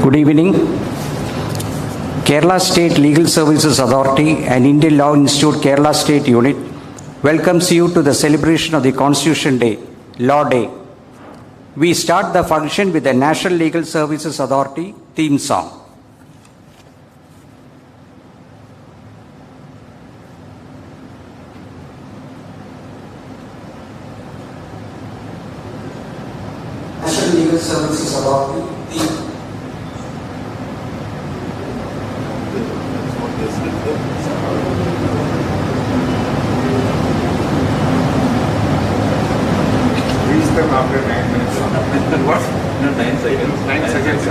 Good evening. Kerala State Legal Services Authority and Indian Law Institute Kerala State Unit welcomes you to the celebration of the Constitution Day, Law Day. We start the function with the National Legal Services Authority theme song. National Legal Services Authority theme. Reach them after 9 minutes. What? No, 9 seconds. 9 seconds.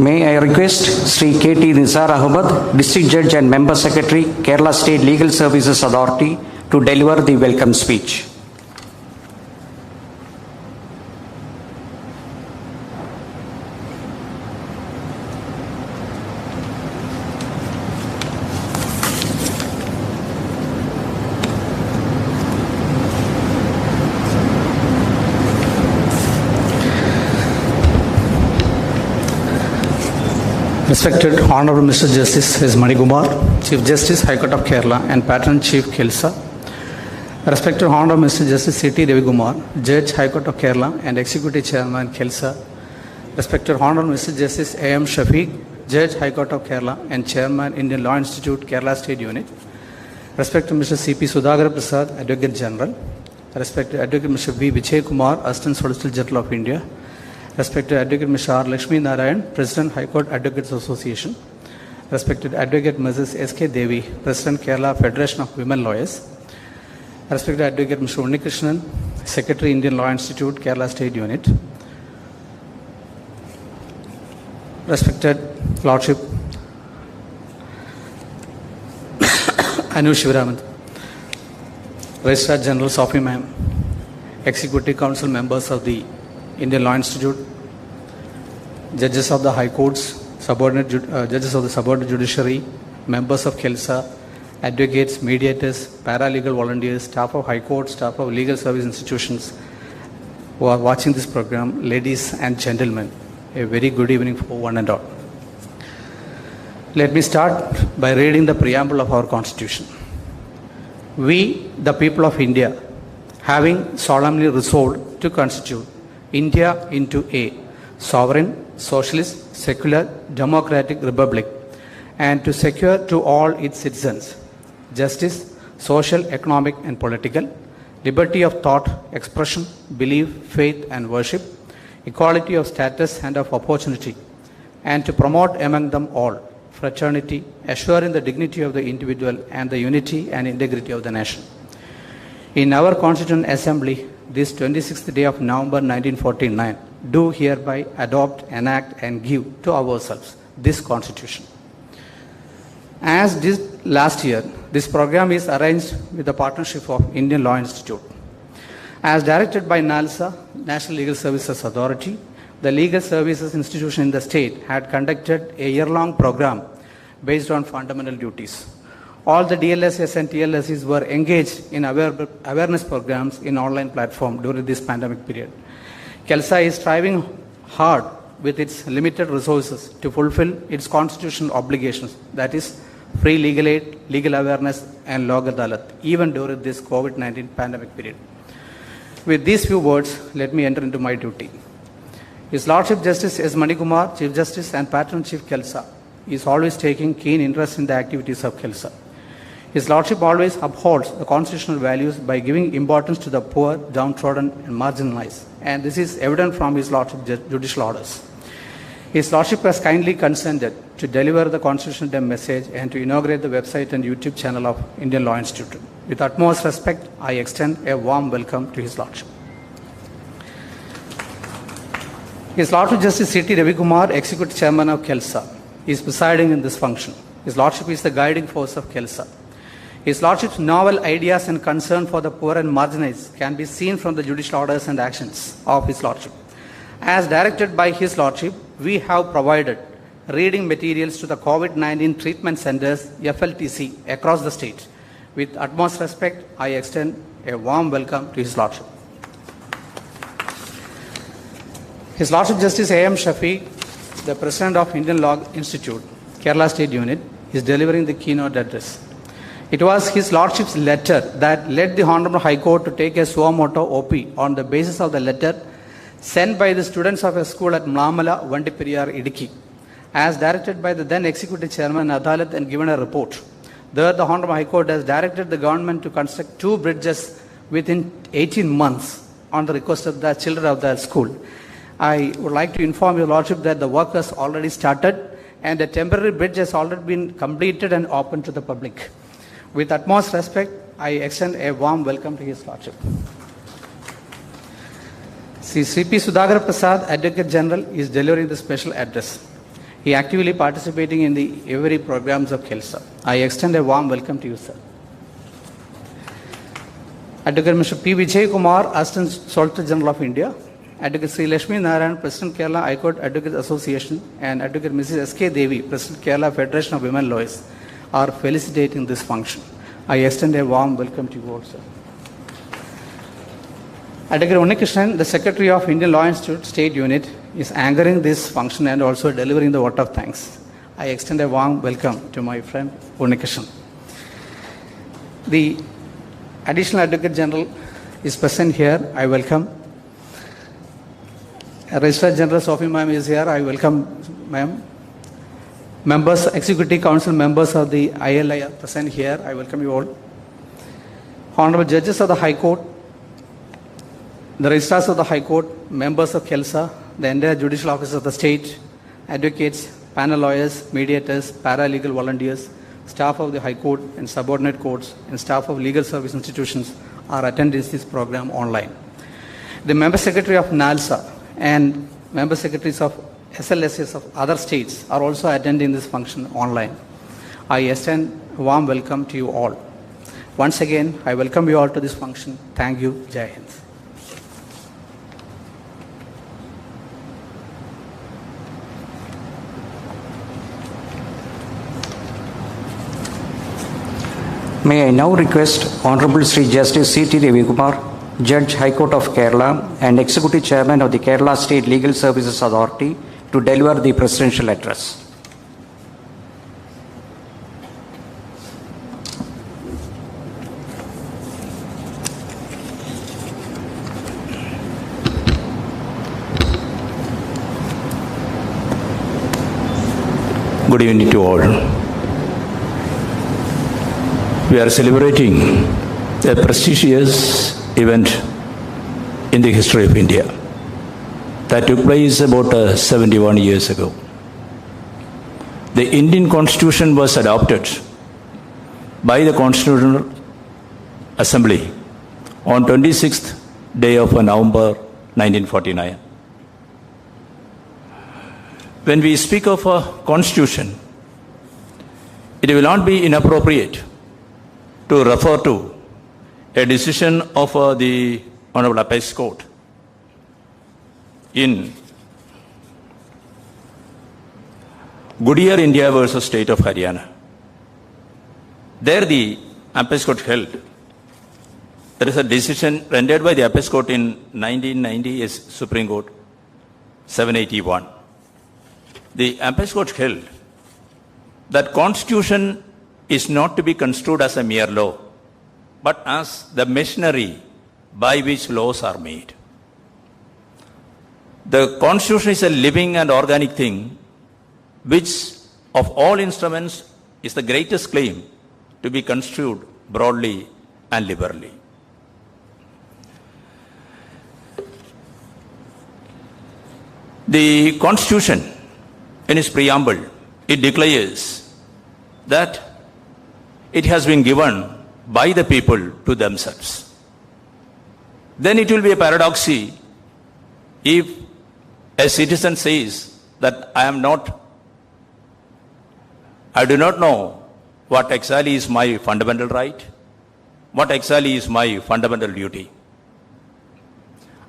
May I request Sri K.T. Nizar Ahmed, District Judge and Member Secretary, Kerala State Legal Services Authority, to deliver the welcome speech. Respected Honorable Mr. Justice S. Manikumar, Chief Justice, High Court of Kerala, and Patron Chief Khelsa, Respected Honorable Mr. Justice C.T. Ravi Kumar, Judge, High Court of Kerala and Executive Chairman, KELSA. Respected Honorable Mr. Justice A.M. Shafiq, Judge, High Court of Kerala and Chairman, Indian Law Institute, Kerala State Unit. Respected Mr. C.P. Sudhakar Prasad, Advocate General. Respected Advocate Mr. V. Vijay Kumar, Assistant Solicitor General of India. Respected Advocate Mr. R. Lakshmi Narayan, President, High Court Advocates Association. Respected Advocate Mrs. S.K. Devi, President, Kerala Federation of Women Lawyers. Respected Advocate Mr. Unnikrishnan, Secretary, Indian Law Institute, Kerala State Unit. Respected Lordship, Anu Shivaraman, Registrar General Sophie Ma'am, Executive Council members of the Indian Law Institute, judges of the High Courts, judges of the subordinate judiciary, members of KELSA, advocates, mediators, paralegal volunteers, staff of High Court, staff of legal service institutions who are watching this program, ladies and gentlemen, a very good evening for one and all. Let me start by reading the preamble of our Constitution. We, the people of India, having solemnly resolved to constitute India into a sovereign, socialist, secular, democratic republic, and to secure to all its citizens justice, social, economic, and political, liberty of thought, expression, belief, faith, and worship, equality of status and of opportunity, and to promote among them all fraternity, assuring the dignity of the individual and the unity and integrity of the nation. In our Constituent Assembly, this 26th day of November 1949, do hereby adopt, enact, and give to ourselves this Constitution. As this last year, this program is arranged with the partnership of Indian Law Institute. As directed by NALSA, National Legal Services Authority, the legal services institution in the state had conducted a year-long program based on fundamental duties. All the DLSS and TLSs were engaged in awareness programs in online platform during this pandemic period. KELSA is striving hard with its limited resources to fulfill its constitutional obligations, that is, free legal aid, legal awareness, and Lok Adalat, even during this COVID-19 pandemic period. With these few words, let me enter into my duty. His Lordship Justice S. Manikumar, Chief Justice and Patron Chief KELSA, is always taking keen interest in the activities of KELSA. His Lordship always upholds the constitutional values by giving importance to the poor, downtrodden, and marginalized, and this is evident from His Lordship judicial orders. His Lordship has kindly consented to deliver the Constitutional Day message and to inaugurate the website and YouTube channel of Indian Law Institute. With utmost respect, I extend a warm welcome to His Lordship. His Lordship Justice C.T. Ravi Kumar, Executive Chairman of KELSA, is presiding in this function. His Lordship is the guiding force of KELSA. His Lordship's novel ideas and concern for the poor and marginalized can be seen from the judicial orders and actions of His Lordship. As directed by His Lordship, we have provided reading materials to the COVID-19 treatment centers, FLTC, across the state. With utmost respect, I extend a warm welcome to His Lordship. His Lordship Justice A.M. Shafiq, the President of Indian Law Institute, Kerala State Unit, is delivering the keynote address. It was His Lordship's letter that led the Honorable High Court to take a suo motu OP on the basis of the letter sent by the students of a school at Mlamala, Vandiperiyar, Idukki. As directed by the then Executive Chairman Adalat and given a report. There, the Honorable High Court has directed the government to construct 2 bridges within 18 months on the request of the children of that school. I would like to inform Your Lordship that the work has already started and the temporary bridge has already been completed and opened to the public. With utmost respect, I extend a warm welcome to His Lordship. C.P. Sudhakar Prasad, Advocate General, is delivering the special address. He actively participating in the every programs of KELSA. I extend a warm welcome to you, sir. Advocate Mr. P. Vijay Kumar, Assistant Solicitor General of India. Advocate Sri Lakshmi Narayan, President Kerala High Court Advocates Association, and Advocate Mrs. S.K. Devi, President Kerala Federation of Women Lawyers, are felicitating this function. I extend a warm welcome to you all, sir. Advocate Unnikrishnan, the Secretary of Indian Law Institute State Unit, is anchoring this function and also delivering the vote of thanks. I extend a warm welcome to my friend Unnikrishnan. The Additional Advocate General is present here. I welcome. Registrar General Sophie Ma'am is here. I welcome Ma'am. Members, Executive Council members of the ILI are present here. I welcome you all. Honorable Judges of the High Court, the Registrars of the High Court, members of KELSA, the entire Judicial Office of the State, advocates, panel lawyers, mediators, paralegal volunteers, staff of the High Court and subordinate courts, and staff of legal service institutions are attending this program online. The Member Secretary of NALSA and Member Secretaries of SLSS of other states are also attending this function online. I extend a warm welcome to you all. Once again, I welcome you all to this function. Thank you. Jai Hind. May I now request Honorable Sri Justice C.T. Ravikumar, Judge High Court of Kerala and Executive Chairman of the Kerala State Legal Services Authority to deliver the presidential address. Good evening to all. We are celebrating a prestigious event in the history of India that took place about 71 years ago. The Indian Constitution was adopted by the Constitutional Assembly on 26th day of November 1949. When we speak of a constitution, it will not be inappropriate to refer to a decision of the Honorable Apex Court in Goodyear India versus State of Haryana. There the Apex Court held, there is a decision rendered by the Apex Court in 1990 as Supreme Court 781. The Apex Court held that Constitution is not to be construed as a mere law, but as the machinery by which laws are made. The Constitution is a living and organic thing, which of all instruments is the greatest claim to be construed broadly and liberally. The Constitution, in its preamble, it declares that it has been given by the people to themselves. Then it will be a paradox if a citizen says that I do not know what exactly is my fundamental right, what exactly is my fundamental duty.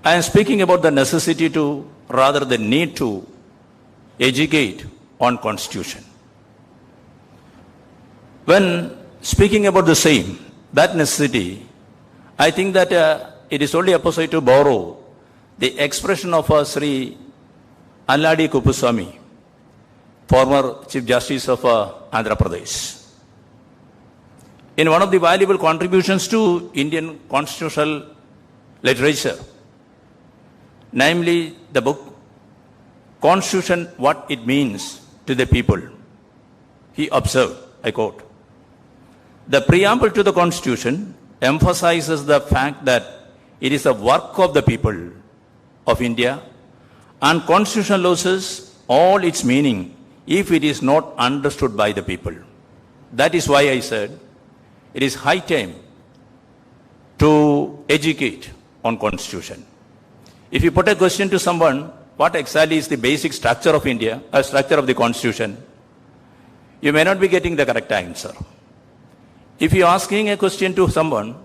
I am speaking about the necessity to, rather the need to, educate on Constitution. When speaking about the same, that necessity, I think that it is only appropriate to borrow the expression of Sri Alladi Kuppuswamy, former Chief Justice of Andhra Pradesh. In one of the valuable contributions to Indian constitutional literature, namely the book Constitution, What It Means to the People, he observed, I quote, "The preamble to the Constitution emphasizes the fact that it is the work of the people of India, and Constitution loses all its meaning if it is not understood by the people. That is why I said it is high time to educate on Constitution. If you put a question to someone, what exactly is the basic structure of India, structure of the Constitution, you may not be getting the correct answer. If you are asking a question to someone,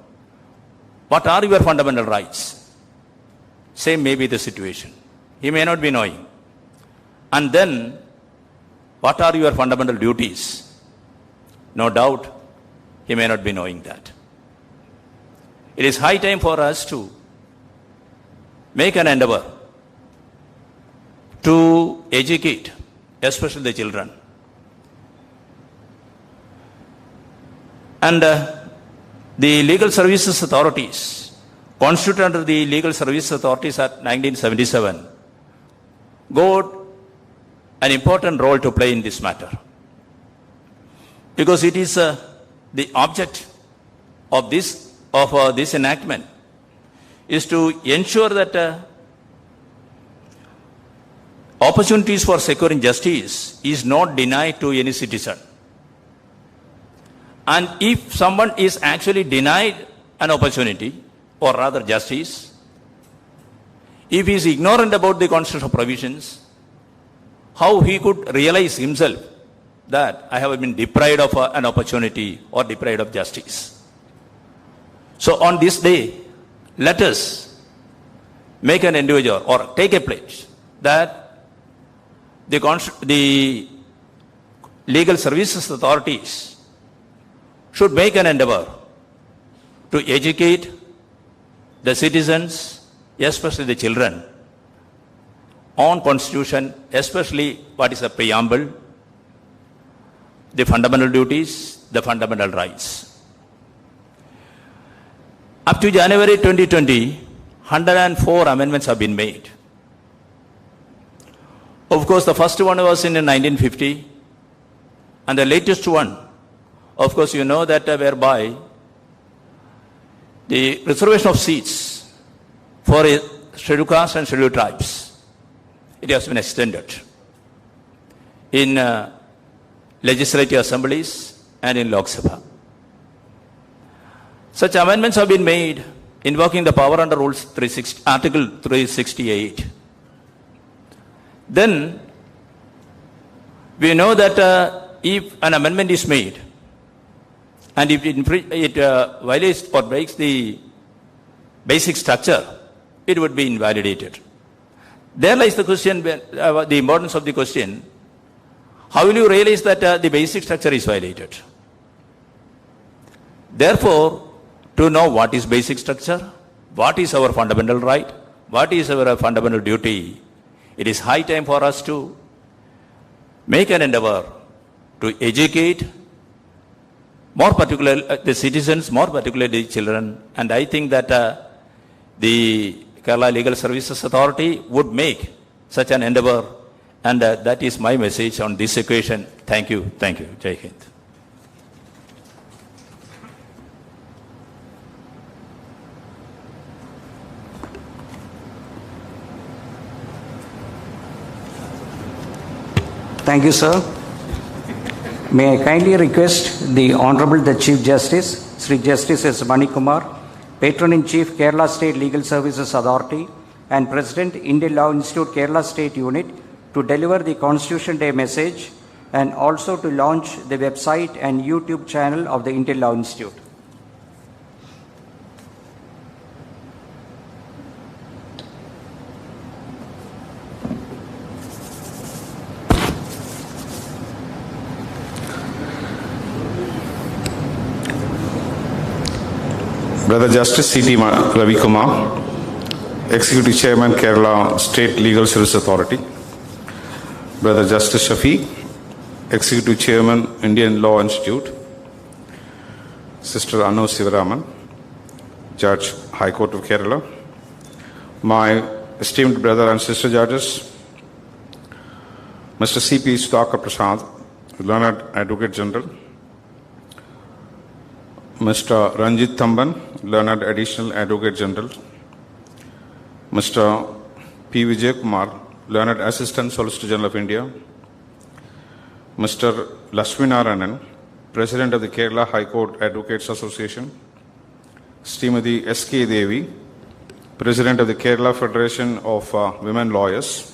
what are your fundamental rights? Same may be the situation. He may not be knowing. And then, what are your fundamental duties? No doubt, he may not be knowing that. It is high time for us to make an endeavor to educate, especially the children. And The legal services authorities, constituted under the Legal Services Authorities Act 1977, got an important role to play in this matter. Because it is the object of this enactment is to ensure that opportunities for securing justice is not denied to any citizen. And if someone is actually denied an opportunity, or rather justice, if he is ignorant about the constitutional provisions, how he could realize himself that I have been deprived of an opportunity or deprived of justice. So on this day, let us make an individual or take a pledge that the legal services authorities should make an endeavor to educate the citizens, especially the children, on Constitution, especially what is the preamble, the fundamental duties, the fundamental rights. Up to January 2020, 104 amendments have been made. Of course, the first one was in 1950, and the latest one, of course, you know that whereby the reservation of seats for scheduled castes and scheduled tribes, it has been extended in legislative assemblies and in Lok Sabha. Such amendments have been made invoking the power under Article 368. Then we know that if an amendment is made and if it violates or breaks the basic structure, it would be invalidated. There lies the question, the importance of the question, how will you realize that the basic structure is violated? Therefore, to know what is basic structure, what is our fundamental right, what is our fundamental duty, it is high time for us to make an endeavor to educate more particularly the citizens, more particularly the children. And I think that the Kerala Legal Services Authority would make such an endeavor. And that is my message on this occasion. Thank you. Thank you. Jai Hind. Thank you, sir. May I kindly request the Honorable the Chief Justice, Sri Justice S. Mani Kumar, Patron-in-Chief, Kerala State Legal Services Authority, and President, Indian Law Institute, Kerala State Unit, to deliver the Constitution Day message and also to launch the website and YouTube channel of the Indian Law Institute. Brother Justice C.T. Ravi Kumar, Executive Chairman, Kerala State Legal Service Authority. Brother Justice Shafiq, Executive Chairman, Indian Law Institute. Sister Anu Sivaraman, Judge, High Court of Kerala. My esteemed brother and sister judges, Mr. C.P. Sudhakar Prasad, Learned Advocate General. Mr. Ranjit Thamban, Learned Additional Advocate General. Mr. P. Vijay Kumar, Learned Assistant Solicitor General of India. Mr. Lakshminarayanan, President of the Kerala High Court Advocates Association. Srimati S.K. Devi, President of the Kerala Federation of Women Lawyers.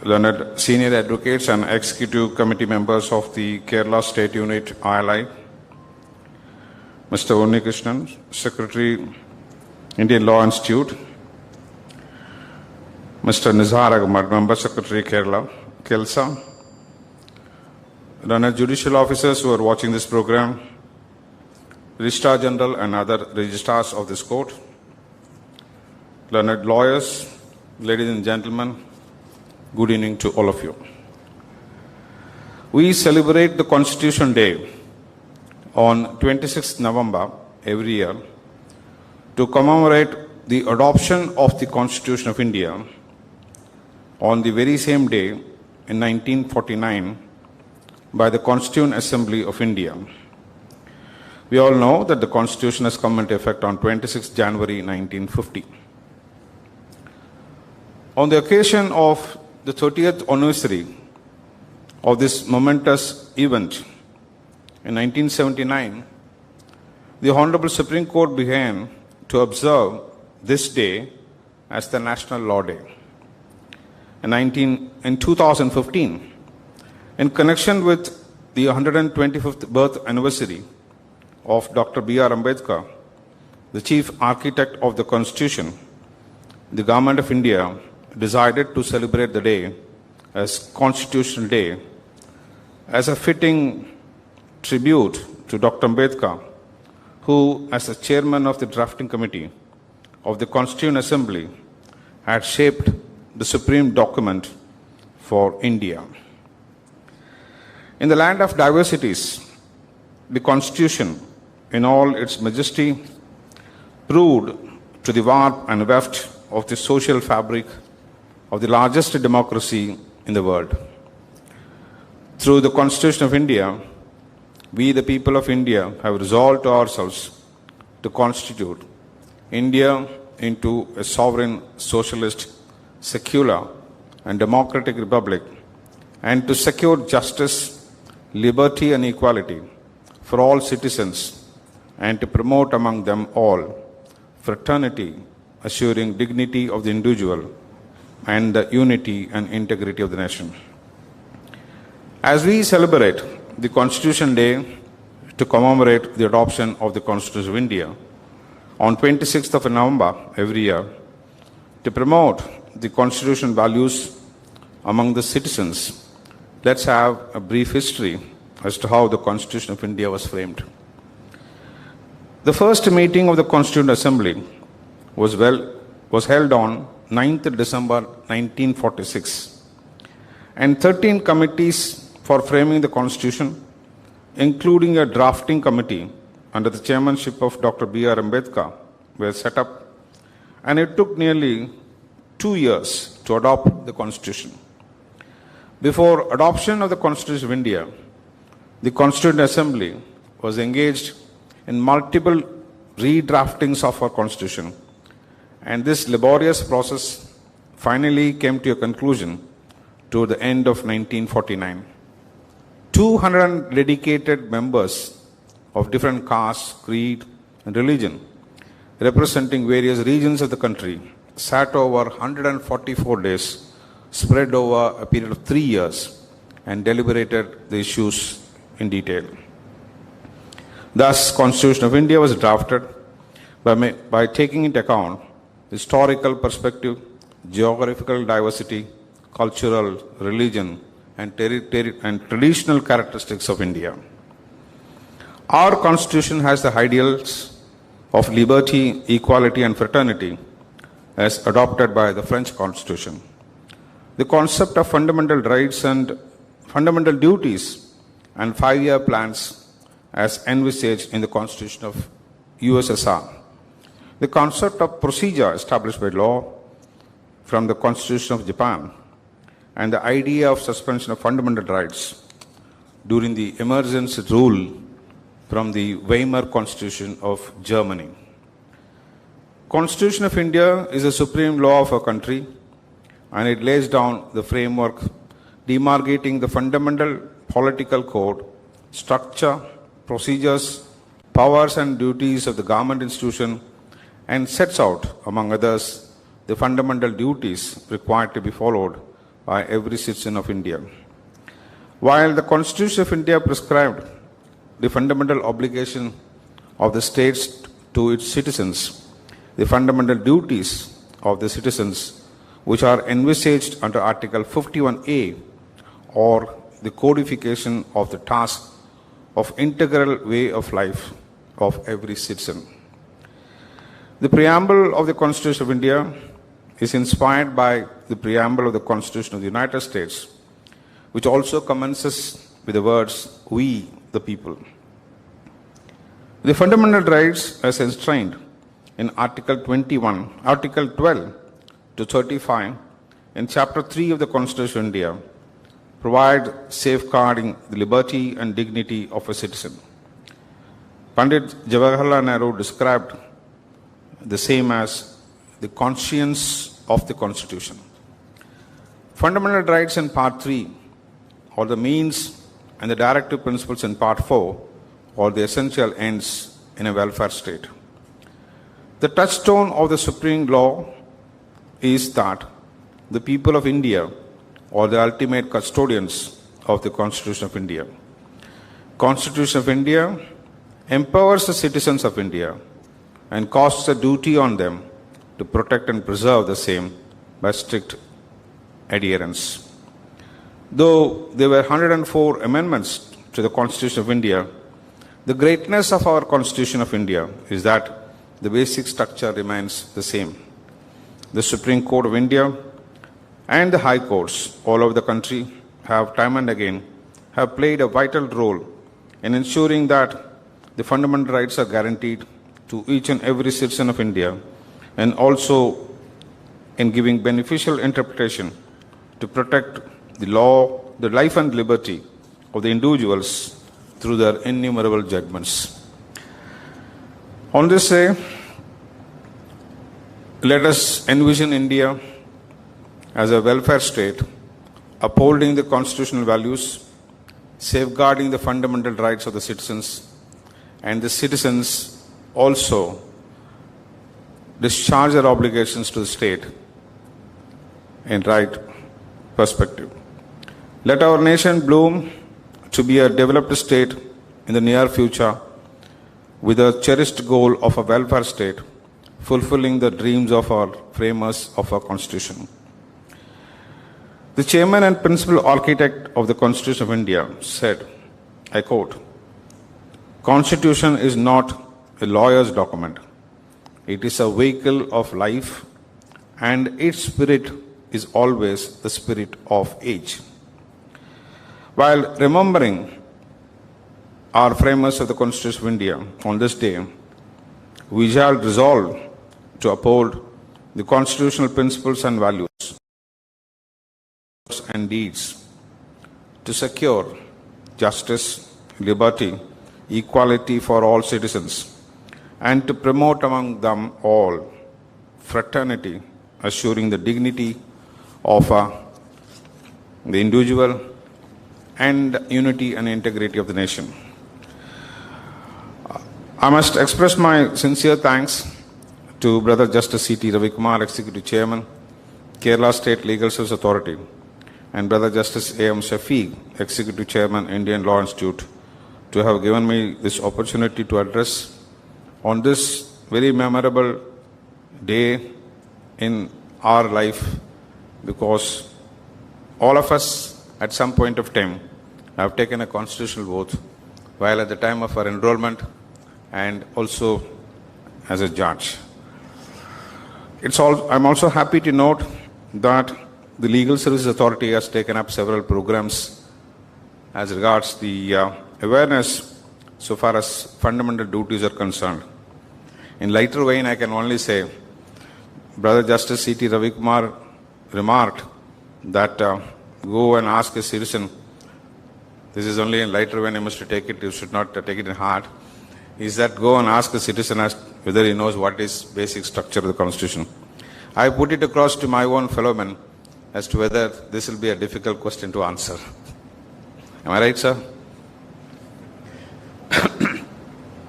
Learned Senior Advocates and Executive Committee members of the Kerala State Unit ILI. Mr. Unnikrishnan, Secretary, Indian Law Institute. Mr. Nizar Ahmad, Member Secretary, Kerala, KELSA. Learned judicial officers who are watching this program, Registrar General and other registrars of this court, learned lawyers, ladies and gentlemen, good evening to all of you. We celebrate the Constitution Day on 26th November every year to commemorate the adoption of the Constitution of India on the very same day in 1949 by the Constituent Assembly of India. We all know that the Constitution has come into effect on 26 January 1950. On the occasion of the 30th anniversary of this momentous event, in 1979, the Honorable Supreme Court began to observe this day as the National Law Day. In 2015, in connection with the 125th birth anniversary of Dr. B.R. Ambedkar, the chief architect of the Constitution, the Government of India decided to celebrate the day as Constitutional Day as a fitting tribute to Dr. Ambedkar, who, as the chairman of the drafting committee of the Constituent Assembly, had shaped the supreme document for India. In the land of diversities, the Constitution, in all its majesty, proved to the warp and weft of the social fabric of the largest democracy in the world. Through the Constitution of India, we, the people of India, have resolved to ourselves to constitute India into a sovereign, socialist, secular, and democratic republic, and to secure justice, liberty, and equality for all citizens, and to promote among them all fraternity, assuring dignity of the individual and the unity and integrity of the nation. As we celebrate the Constitution Day to commemorate the adoption of the Constitution of India on 26th of November every year, to promote the Constitution values among the citizens, let's have a brief history as to how the Constitution of India was framed. The first meeting of the Constituent Assembly was held on 9th December 1946, and 13 committees for framing the Constitution, including a drafting committee under the chairmanship of Dr. B.R. Ambedkar, were set up, and it took nearly 2 years to adopt the Constitution. Before adoption of the Constitution of India, the Constituent Assembly was engaged in multiple redraftings of our Constitution, and this laborious process finally came to a conclusion toward the end of 1949. 200 dedicated members of different castes, creed, and religion, representing various regions of the country, sat over 144 days, spread over a period of 3 years, and deliberated the issues in detail. Thus, Constitution of India was drafted by taking into account historical perspective, geographical diversity, cultural, religion, and traditional characteristics of India. Our Constitution has the ideals of liberty, equality, and fraternity as adopted by the French Constitution. The concept of fundamental rights and fundamental duties and 5-year plans as envisaged in the Constitution of USSR. The concept of procedure established by law from the Constitution of Japan, and the idea of suspension of fundamental rights during the emergency rule from the Weimar Constitution of Germany. Constitution of India is the supreme law of our country, and it lays down the framework demarcating the fundamental political code, structure, procedures, powers and duties of the government institution, and sets out, among others, the fundamental duties required to be followed by every citizen of India. While the Constitution of India prescribed the fundamental obligation of the states to its citizens, the fundamental duties of the citizens, which are envisaged under Article 51A, or the codification of the task of integral way of life of every citizen. The preamble of the Constitution of India is inspired by the preamble of the Constitution of the United States, which also commences with the words, "We, the people." The fundamental rights as enshrined in Article 12 to 35 in Chapter 3 of the Constitution of India provide safeguarding the liberty and dignity of a citizen. Pandit Jawaharlal Nehru described the same as the conscience of the Constitution. Fundamental rights in Part 3 are the means and the directive principles in Part 4 are the essential ends in a welfare state. The touchstone of the supreme law is that the people of India are the ultimate custodians of the Constitution of India. Constitution of India empowers the citizens of India and casts a duty on them to protect and preserve the same by strict adherence. Though there were 104 amendments to the Constitution of India, the greatness of our Constitution of India is that the basic structure remains the same. The Supreme Court of India and the high courts all over the country have time and again have played a vital role in ensuring that the fundamental rights are guaranteed to each and every citizen of India, and also in giving beneficial interpretation to protect the law, the life and liberty of the individuals through their innumerable judgments. On this day, let us envision India as a welfare state, upholding the constitutional values, safeguarding the fundamental rights of the citizens, and the citizens also discharge their obligations to the state in right perspective. Let our nation bloom to be a developed state in the near future with a cherished goal of a welfare state, fulfilling the dreams of our framers of our Constitution. The chairman and principal architect of the Constitution of India said, I quote, "Constitution is not a lawyer's document. It is a vehicle of life, and its spirit is always the spirit of age." While remembering our framers of the Constitution of India on this day, we shall resolve to uphold the constitutional principles and values and deeds to secure justice, liberty, equality for all citizens, and to promote among them all fraternity, assuring the dignity of the individual and unity and integrity of the nation. I must express my sincere thanks to Brother Justice C.T. Ravikumar, Executive Chairman, Kerala State Legal Service Authority, and Brother Justice A.M. Shafiq, Executive Chairman, Indian Law Institute, to have given me this opportunity to address on this very memorable day in our life, because all of us at some point of time have taken a constitutional oath while at the time of our enrollment and also as a judge. I'm also happy to note that the Legal Services Authority has taken up several programs as regards the awareness so far as fundamental duties are concerned. In lighter vein, I can only say, Brother Justice C.T. Ravikumar remarked that go and ask a citizen, this is only in lighter vein, I must take it, you should not take it in heart, is that go and ask a citizen as whether he knows what is basic structure of the Constitution. I put it across to my own fellow men as to whether this will be a difficult question to answer. Am I right, sir?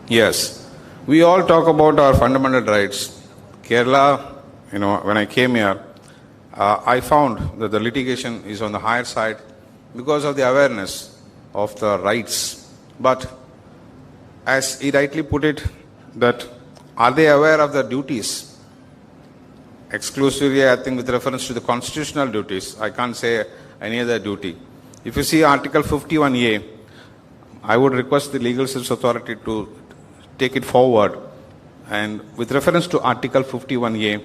Yes. We all talk about our fundamental rights. Kerala, when I came here, I found that the litigation is on the higher side because of the awareness of the rights. But as he rightly put it, that are they aware of the duties? Exclusively, I think with reference to the constitutional duties, I can't say any other duty. If you see Article 51A, I would request the Legal Service Authority to take it forward. And with reference to Article 51A,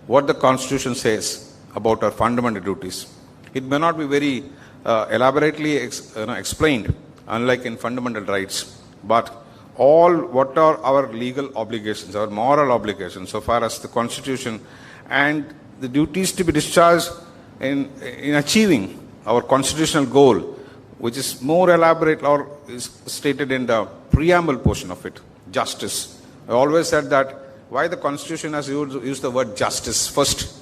what the Constitution says about our fundamental duties. It may not be very elaborately explained, unlike in fundamental rights, but all what are our legal obligations, our moral obligations, so far as the Constitution and the duties to be discharged in achieving our constitutional goal, which is more elaborate or is stated in the preamble portion of it, justice. I always said that why the Constitution has used the word justice first.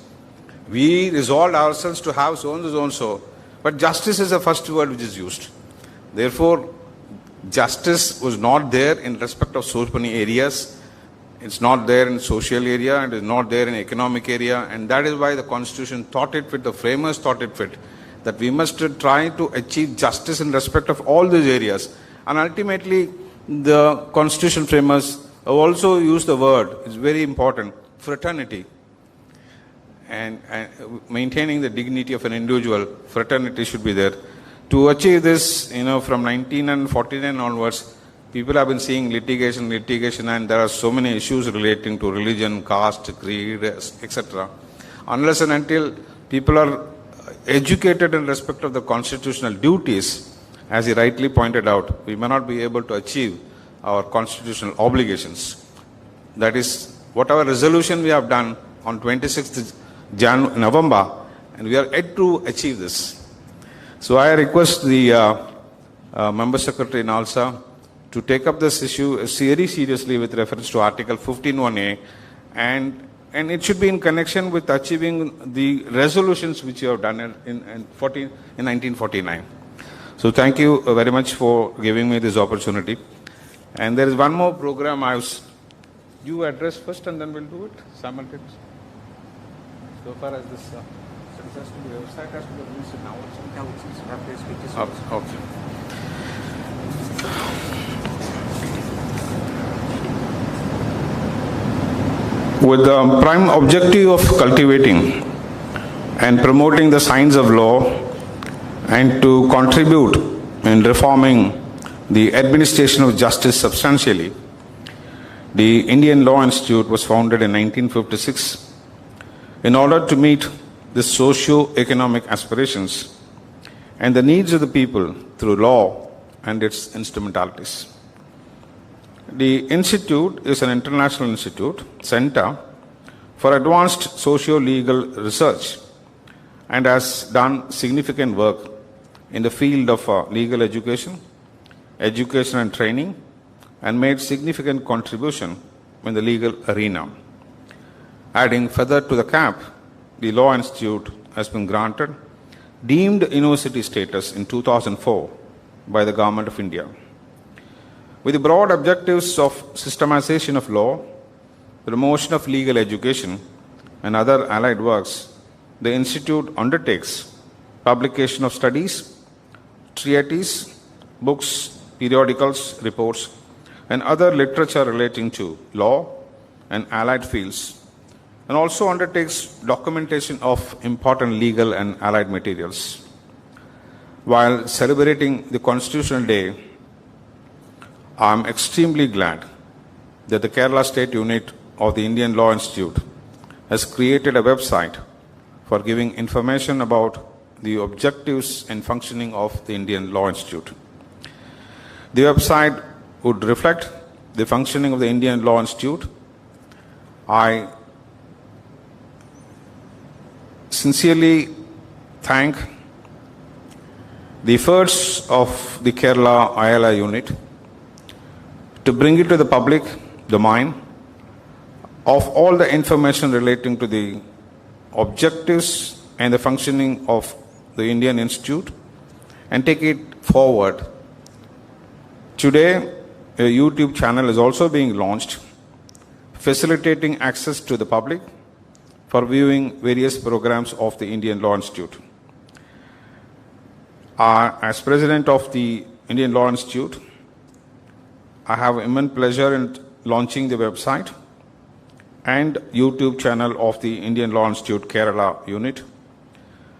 We resolved ourselves to have so and so and so, but justice is the first word which is used. Therefore, justice was not there in respect of so many areas. It's not there in social area, and it's not there in economic area, and that is why the Constitution thought it fit, the framers thought it fit, that we must try to achieve justice in respect of all these areas. And ultimately, the Constitution framers have also used the word, it's very important, fraternity. And maintaining the dignity of an individual, fraternity should be there. To achieve this, from 1949 onwards, people have been seeing litigation, and there are so many issues relating to religion, caste, creed, etc. Unless and until people are educated in respect of the constitutional duties, as he rightly pointed out, we may not be able to achieve our constitutional obligations. That is, whatever resolution we have done on 26th November, and we are yet to achieve this. So I request the Member Secretary NALSA to take up this issue very seriously with reference to Article 15(1)(a), and it should be in connection with achieving the resolutions which you have done in 1949. So thank you very much for giving me this opportunity. And there is one more program you address first and then we'll do it simultaneously. So far as this website has to be released now. Okay. With the prime objective of cultivating and promoting the science of law and to contribute in reforming the administration of justice substantially, the Indian Law Institute was founded in 1956 in order to meet the socio-economic aspirations and the needs of the people through law and its instrumentalities. The institute is an international institute, center for advanced socio-legal research, and has done significant work in the field of legal education and training, and made significant contribution in the legal arena. Adding feather to the cap, the Law Institute has been granted deemed university status in 2004 by the Government of India. With the broad objectives of systematization of law, promotion of legal education, and other allied works, the Institute undertakes publication of studies, treatises, books, periodicals, reports, and other literature relating to law and allied fields, and also undertakes documentation of important legal and allied materials. While celebrating the Constitutional Day, I am extremely glad that the Kerala State Unit of the Indian Law Institute has created a website for giving information about the objectives and functioning of the Indian Law Institute. The website would reflect the functioning of the Indian Law Institute. I sincerely thank the efforts of the Kerala ILI unit to bring it to the public domain of all the information relating to the objectives and the functioning of the Indian Institute and take it forward. Today, a YouTube channel is also being launched, facilitating access to the public for viewing various programs of the Indian Law Institute. As President of the Indian Law Institute, I have immense pleasure in launching the website and YouTube channel of the Indian Law Institute Kerala unit.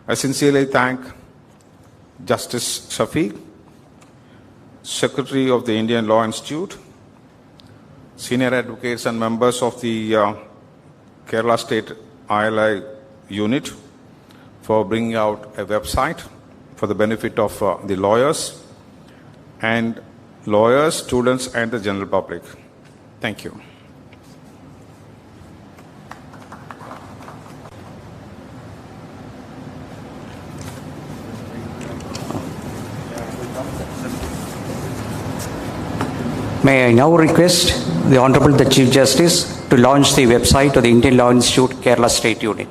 I sincerely thank Justice Shafiq, Secretary of the Indian Law Institute, senior advocates and members of the Kerala State ILI unit for bringing out a website for the benefit of the lawyers, and lawyers, students, and the general public. Thank you. May I now request the Honorable the Chief Justice to launch the website of the Indian Law Institute, Kerala State Unit.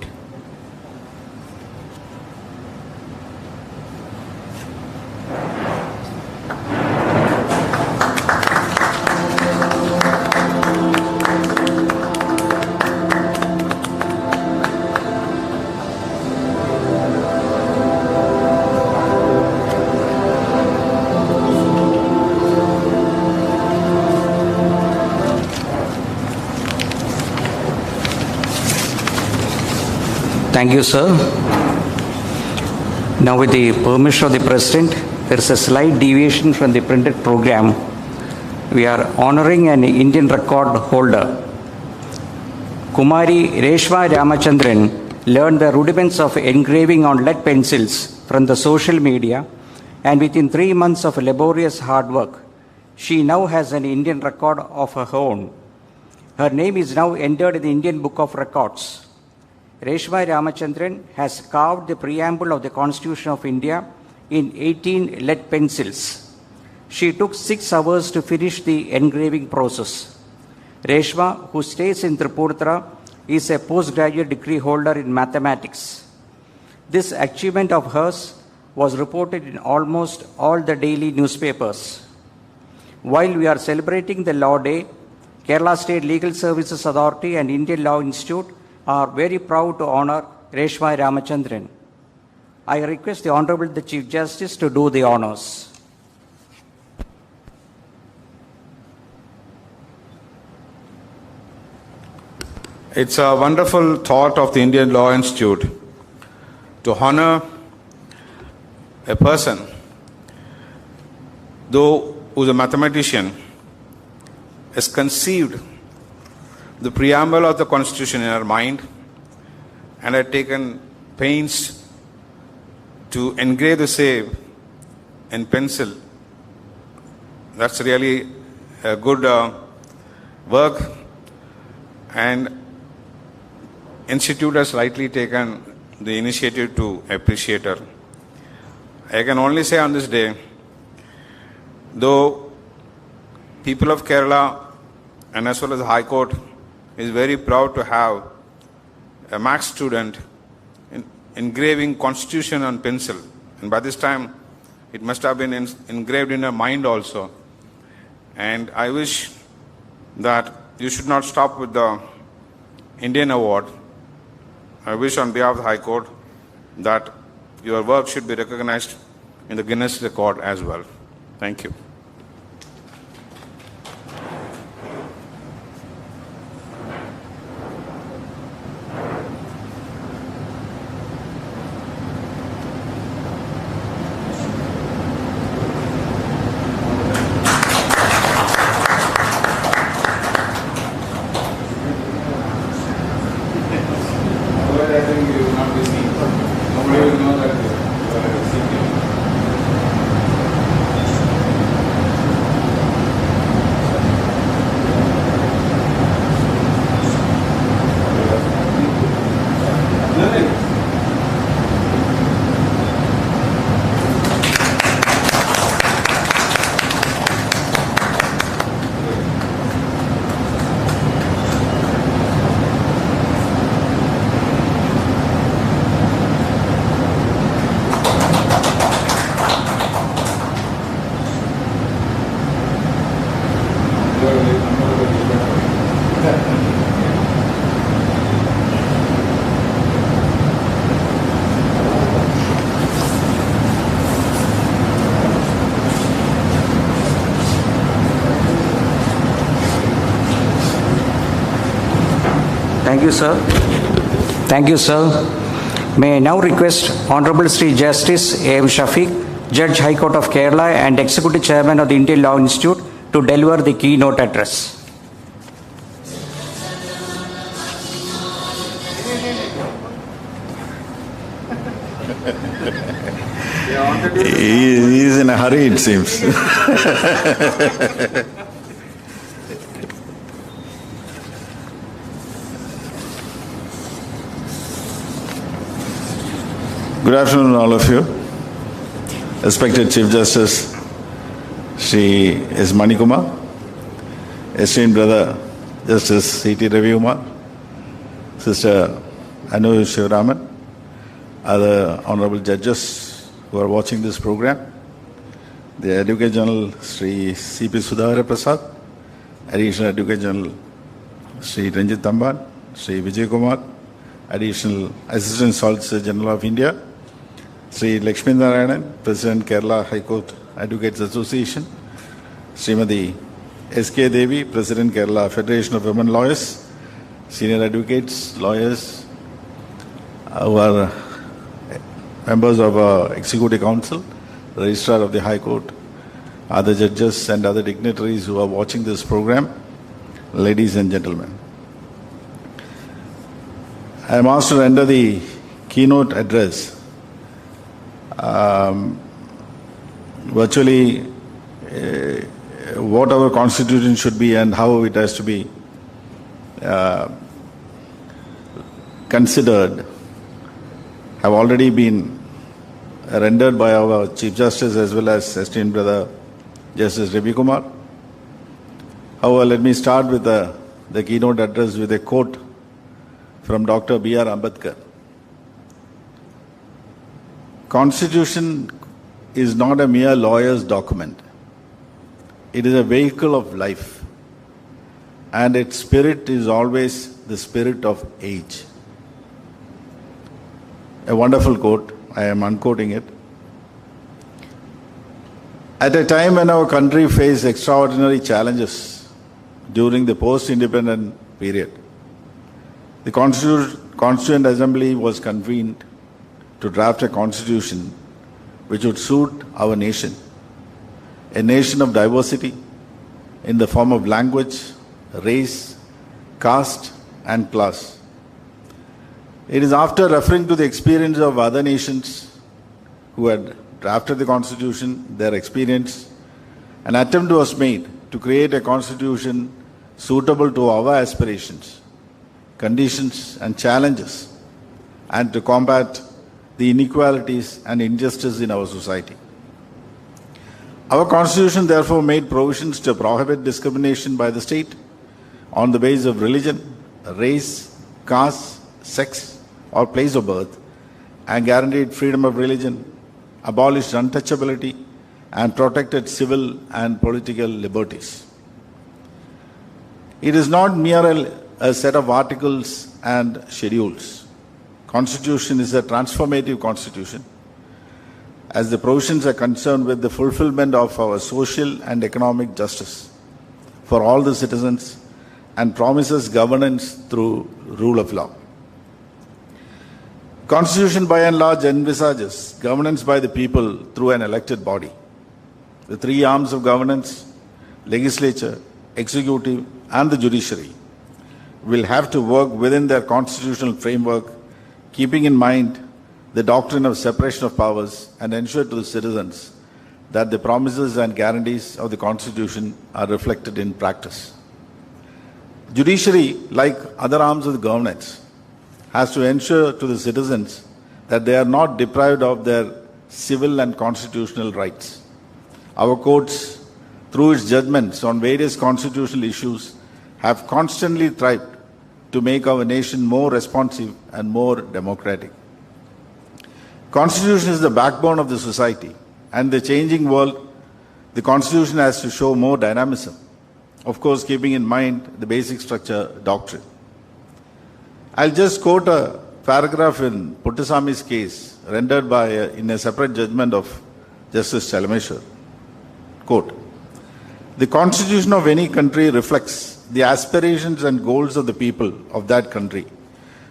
Thank you, sir. Now, with the permission of the President, there is a slight deviation from the printed program. We are honoring an Indian record holder. Kumari Reshma Ramachandran learned the rudiments of engraving on lead pencils from the social media, and within 3 months of laborious hard work, she now has an Indian record of her own. Her name is now entered in the Indian Book of Records. Reshma Ramachandran has carved the preamble of the Constitution of India in 18 lead pencils. She took 6 hours to finish the engraving process. Reshma, who stays in Tripura, is a postgraduate degree holder in mathematics. This achievement of hers was reported in almost all the daily newspapers. While we are celebrating the Law Day, Kerala State Legal Services Authority and Indian Law Institute are very proud to honor Reshma Ramachandran. I request the Honorable the Chief Justice to do the honors. It's a wonderful thought of the Indian Law Institute to honor a person, though who's a mathematician, has conceived the preamble of the Constitution in her mind and had taken pains to engrave the same in pencil. That's really a good work, and Institute has rightly taken the initiative to appreciate her. I can only say on this day, though people of Kerala and as well as the High Court is very proud to have a maths student engraving Constitution on pencil, and by this time it must have been engraved in her mind also. And I wish that you should not stop with the Indian award. I wish on behalf of the High Court that your work should be recognized in the Guinness record as well. Thank you. Thank you, sir. Thank you, sir. May I now request Honorable Sri Justice A.M. Shafiq, Judge High Court of Kerala and Executive Chairman of the Indian Law Institute, to deliver the keynote address. He is in a hurry, it seems. Good afternoon, all of you. Respected Chief Justice Shri S. Manikumar, esteemed brother Justice C.T. Ravi Kumar, Sister Anu Shivaraman, other honorable judges who are watching this program, the Advocate General Sri C.P. Sudhakar Prasad, Additional Advocate General Sri Ranjit Tamban, Sri Vijay Kumar, Additional Assistant Solicitor General of India, Sri Lakshmi Narayanan, President Kerala High Court Advocates Association, Srimati S.K. Devi, President Kerala Federation of Women Lawyers, Senior Advocates, Lawyers, who are members of our Executive Council, Registrar of the High Court, other judges and other dignitaries who are watching this program, ladies and gentlemen. I am asked to render the keynote address. Virtually, what our constitution should be and how it has to be considered have already been rendered by our Chief Justice as well as esteemed brother Justice Ravi Kumar. However, let me start with the keynote address with a quote from Dr. B.R. Ambedkar. Constitution is not a mere lawyer's document. It is a vehicle of life, and its spirit is always the spirit of age. A wonderful quote. I am unquoting it. At a time when our country faced extraordinary challenges during the post-independent period, the Constituent Assembly was convened to draft a constitution which would suit our nation, a nation of diversity in the form of language, race, caste, and class. It is after referring to the experience of other nations who had drafted the constitution, their experience, an attempt was made to create a constitution suitable to our aspirations, conditions, and challenges, and to combat the inequalities and injustice in our society. Our Constitution therefore made provisions to prohibit discrimination by the state on the basis of religion, race, caste, sex, or place of birth, and guaranteed freedom of religion, abolished untouchability, and protected civil and political liberties. It is not merely a set of articles and schedules. Constitution is a transformative constitution, as the provisions are concerned with the fulfillment of our social and economic justice for all the citizens and promises governance through rule of law. Constitution by and large envisages governance by the people through an elected body. The three arms of governance, legislature, executive, and the judiciary, will have to work within their constitutional framework, keeping in mind the doctrine of separation of powers, and ensure to the citizens that the promises and guarantees of the Constitution are reflected in practice. Judiciary, like other arms of the governance, has to ensure to the citizens that they are not deprived of their civil and constitutional rights. Our courts, through its judgments on various constitutional issues, have constantly tried to make our nation more responsive and more democratic. Constitution is the backbone of the society, and the changing world, the Constitution has to show more dynamism, of course keeping in mind the basic structure doctrine. I'll just quote a paragraph in Puttasami's case rendered by in a separate judgment of Justice Chalameshwar. Quote, "The Constitution of any country reflects the aspirations and goals of the people of that country,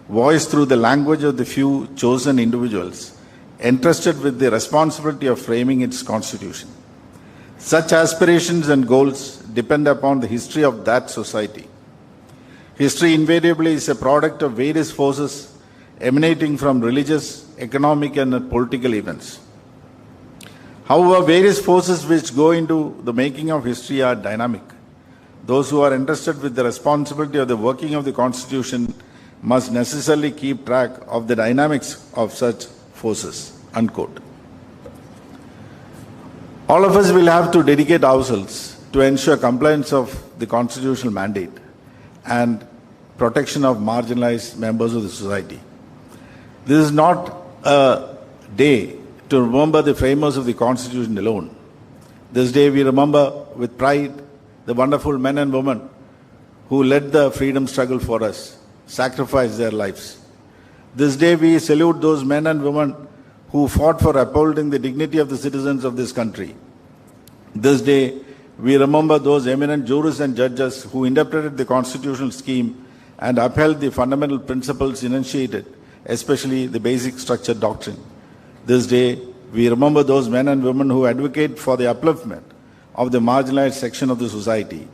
voiced through the language of the few chosen individuals entrusted with the responsibility of framing its constitution. Such aspirations and goals depend upon the history of that society. History invariably is a product of various forces emanating from religious, economic, and political events. However, various forces which go into the making of history are dynamic. Those who are entrusted with the responsibility of the working of the Constitution must necessarily keep track of the dynamics of such forces." Unquote. All of us will have to dedicate ourselves to ensure compliance of the constitutional mandate and protection of marginalized members of the society. This is not a day to remember the framers of the Constitution alone. This day we remember with pride the wonderful men and women who led the freedom struggle for us, sacrificed their lives. This day we salute those men and women who fought for upholding the dignity of the citizens of this country. This day we remember those eminent jurists and judges who interpreted the constitutional scheme and upheld the fundamental principles enunciated, especially the basic structure doctrine. This day we remember those men and women who advocate for the upliftment of the marginalized section of the society.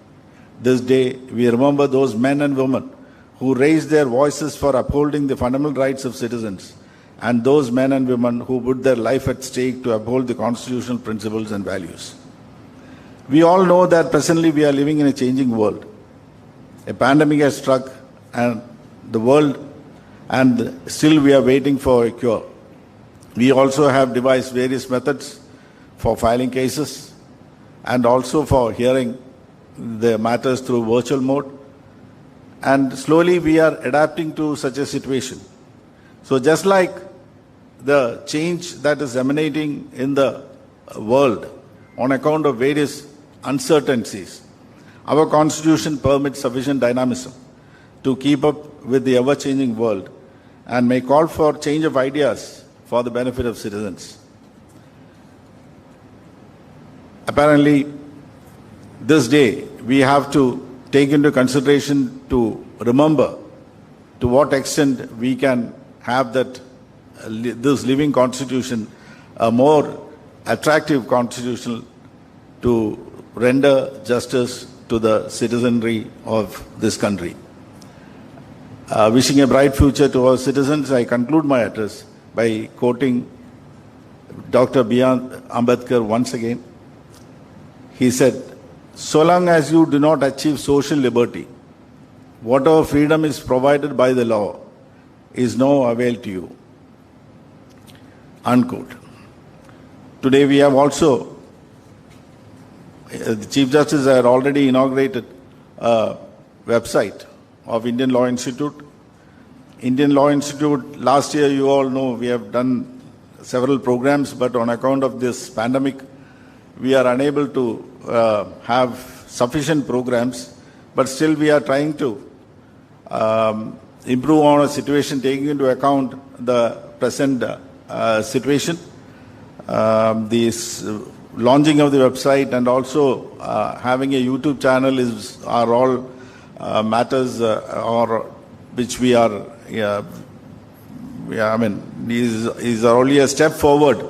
This day we remember those men and women who raised their voices for upholding the fundamental rights of citizens, and those men and women who put their life at stake to uphold the constitutional principles and values. We all know that presently we are living in a changing world. A pandemic has struck and the world, and still we are waiting for a cure. We also have devised various methods for filing cases and also for hearing the matters through virtual mode. And slowly we are adapting to such a situation. So just like the change that is emanating in the world on account of various uncertainties, our Constitution permits sufficient dynamism to keep up with the ever-changing world and may call for change of ideas for the benefit of citizens. Apparently, this day we have to take into consideration to remember to what extent we can have that this living constitution a more attractive constitution to render justice to the citizenry of this country. Wishing a bright future to our citizens, I conclude my address by quoting Dr. B.R. Ambedkar once again. He said, "So long as you do not achieve social liberty, whatever freedom is provided by the law is no avail to you." Unquote. Today we have also, the Chief Justice had already inaugurated a website of Indian Law Institute. Indian Law Institute, last year you all know we have done several programs, but on account of this pandemic, we are unable to have sufficient programs, but still we are trying to improve on a situation taking into account the present situation. This launching of the website and also having a YouTube channel are all matters or which we are, is only a step forward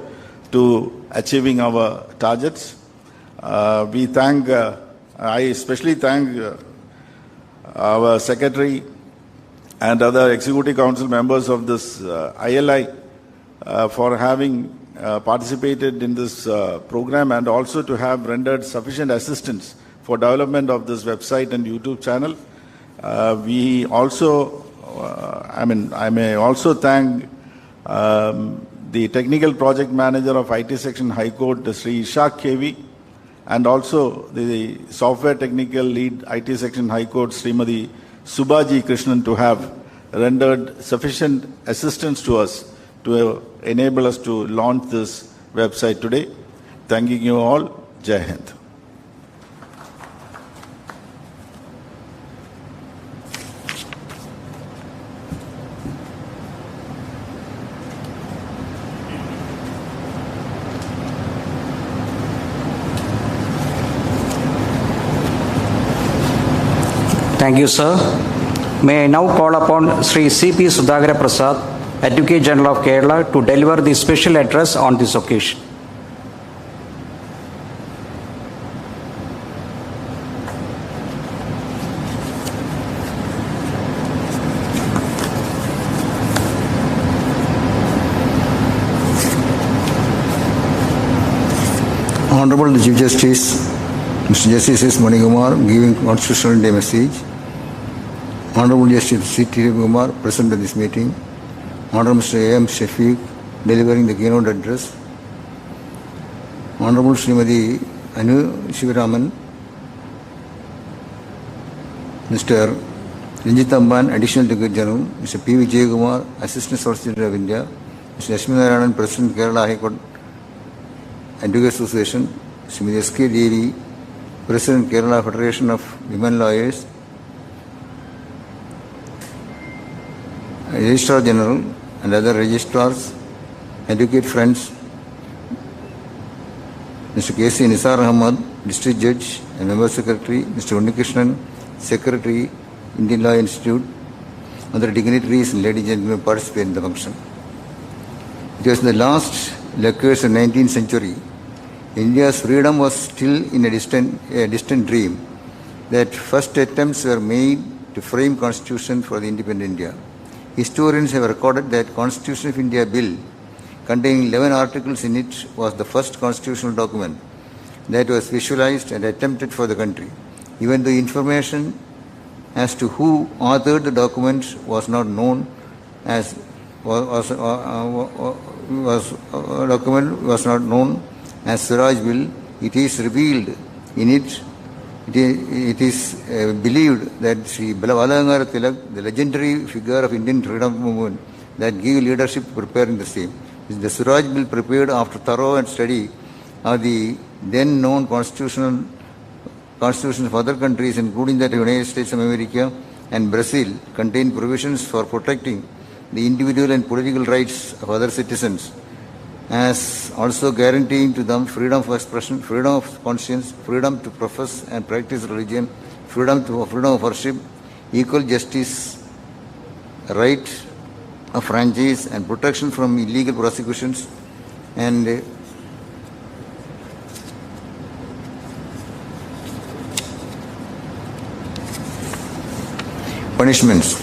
to achieving our targets. We thank, I especially thank our secretary and other executive council members of this ILI for having participated in this program and also to have rendered sufficient assistance for development of this website and YouTube channel. We also, I may also thank the technical project manager of IT section High Court, Sri Ishaq KV, and also the software technical lead IT section High Court, Srimati Subhaji Krishnan, to have rendered sufficient assistance to us to enable us to launch this website today. Thanking you all. Jai Hind. Thank you, sir. May I now call upon Sri C.P. Sudhakara Prasad, Advocate General of Kerala, to deliver the special address on this occasion. Honorable Chief Justice, Mr. Justice S. Manikumar, giving Constitutional Day message. Honorable Justice C.T. Kumar, present at this meeting. Honorable Mr. A.M. Shafiq, delivering the keynote address. Honorable Srimati Anu Shivaraman, Mr. Ranjit Amban, Additional Director General, Mr. P. Vijay Assistant Solicitor of India, Mr. Ashmi Narayanan, President Kerala High Court Advocate Association, Srimati S.K. Devi, President Kerala Federation of Women Lawyers, Registrar General and other registrars, advocate friends, Mr. K.C. Nisar Ahmad, District Judge and Member Secretary, Mr. Unnikrishnan, Secretary, Indian Law Institute, other dignitaries and ladies and gentlemen participate in the function. It was in the last lectures of the 19th century. India's freedom was still in a distant dream. That first attempts were made to frame Constitution for the independent India. Historians have recorded that Constitution of India Bill, containing 11 articles in it, was the first constitutional document that was visualized and attempted for the country. Even though information as to who authored the document was not known, as Swaraj Bill, it is revealed in it. It is believed that Sri Balagangara Tilak, the legendary figure of Indian freedom movement, that gave leadership to preparing the same. The Swaraj Bill, prepared after thorough and study of the then known constitutions of other countries, including that of the United States of America and Brazil, contained provisions for protecting the individual and political rights of other citizens, as also guaranteeing to them freedom of expression, freedom of conscience, freedom to profess and practice religion, freedom of worship, equal justice, right of franchise, and protection from illegal prosecutions and punishments.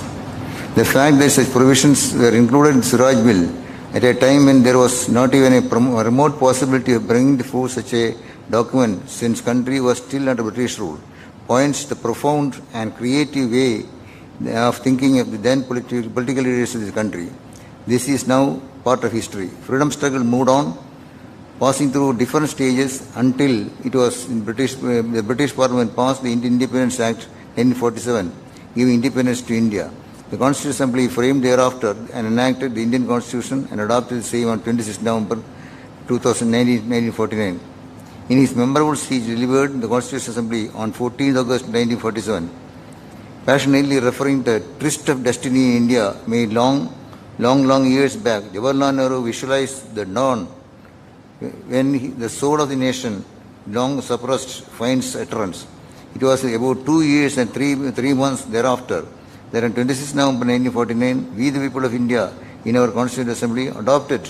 The fact that such provisions were included in Swaraj Bill at a time when there was not even a remote possibility of bringing forth such a document, since country was still under British rule, points to the profound and creative way of thinking of the then political leaders of the country. This is now part of history. Freedom struggle moved on, passing through different stages until it was in the British Parliament passed the Indian Independence Act 1947, giving independence to India. The Constitutional Assembly framed thereafter and enacted the Indian Constitution and adopted the same on 26 November 1949. In his memorable speech delivered in the Constitutional Assembly on 14 August 1947, passionately referring to the twist of destiny in India made long years back, Jawaharlal Nehru visualized the dawn when the soul of the nation, long suppressed, finds utterance. It was about 2 years and 3 months thereafter that on 26 November 1949, we the people of India in our Constituent Assembly adopted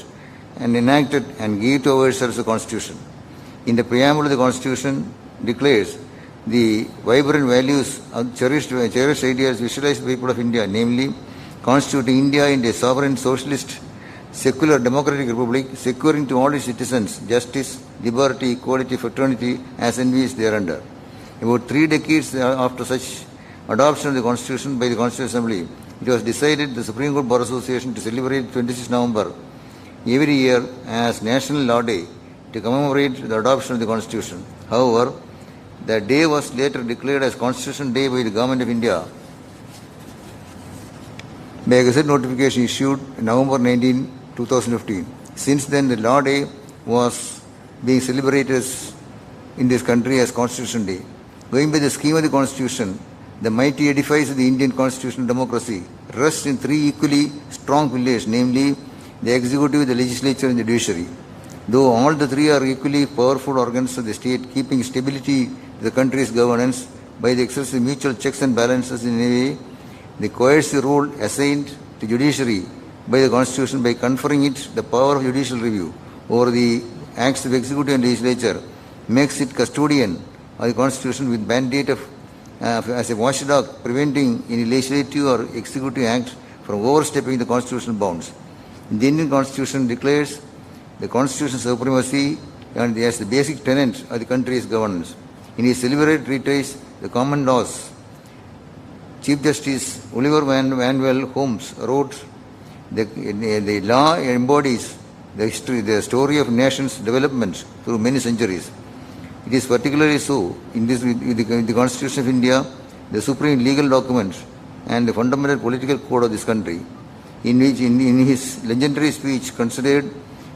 and enacted and gave to ourselves a Constitution. In the preamble of the Constitution declares the vibrant values of cherished ideas visualized by the people of India, namely constituting India into a sovereign, socialist, secular, democratic republic, securing to all its citizens justice, liberty, equality, fraternity, as envisaged thereunder. About 3 decades after such adoption of the Constitution by the Constituent Assembly, it was decided the Supreme Court Bar Association to celebrate 26 November every year as National Law Day to commemorate the adoption of the Constitution. However, the day was later declared as Constitution Day by the Government of India by a Gazette notification issued November 19, 2015. Since then, the Law Day was being celebrated in this country as Constitution Day. Going by the scheme of the Constitution, the mighty edifice of the Indian constitutional democracy rests in 3 equally strong pillars, namely the executive, the legislature, and the judiciary. Though all the 3 are equally powerful organs of the state, keeping stability to the country's governance by the exercise of mutual checks and balances in a way, the coercive role assigned to judiciary by the Constitution by conferring it the power of judicial review over the acts of executive and legislature makes it custodian of the Constitution with mandate of as a watchdog, preventing any legislative or executive act from overstepping the constitutional bounds. The Indian Constitution declares the constitutional supremacy and as the basic tenet of the country's governance. In his celebrated treatise, The Common Laws, Chief Justice Oliver Wendell Holmes wrote, the law embodies the story of nation's development through many centuries. It is particularly so in the Constitution of India, the supreme legal document and the fundamental political code of this country, in which in his legendary speech considered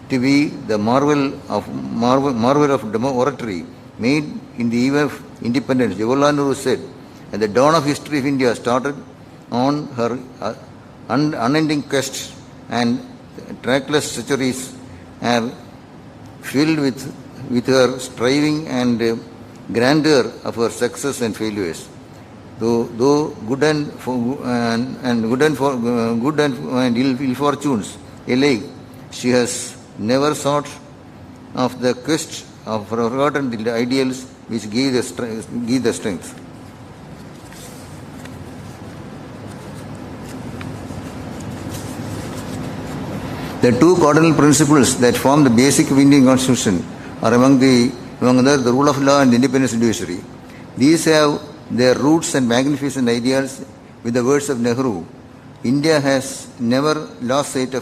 to be the marvel of oratory made in the eve of independence, Jawaharlal Nehru said, at the dawn of history of India started on her unending quest, and trackless centuries are filled with her striving and grandeur of her success and failures. Though good and ill fortunes alike, she has never sought of the quest of forgotten the ideals which give the strength. The two cardinal principles that form the basic of Indian Constitution are among others the rule of law and the independence judiciary. These have their roots and magnificent ideals. With the words of Nehru, India has never lost sight or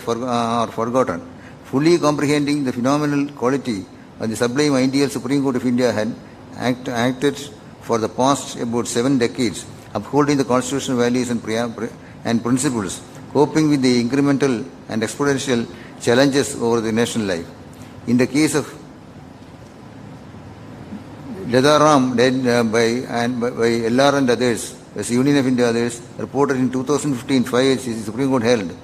forgotten. Fully comprehending the phenomenal quality of the sublime ideal Supreme Court of India had acted for the past about 7 decades, upholding the constitutional values and principles, coping with the incremental and exponential challenges over the national life. In the case of Ladaram, led by LR and others, as Union of India others, reported in 2015, 5 years the Supreme Court held,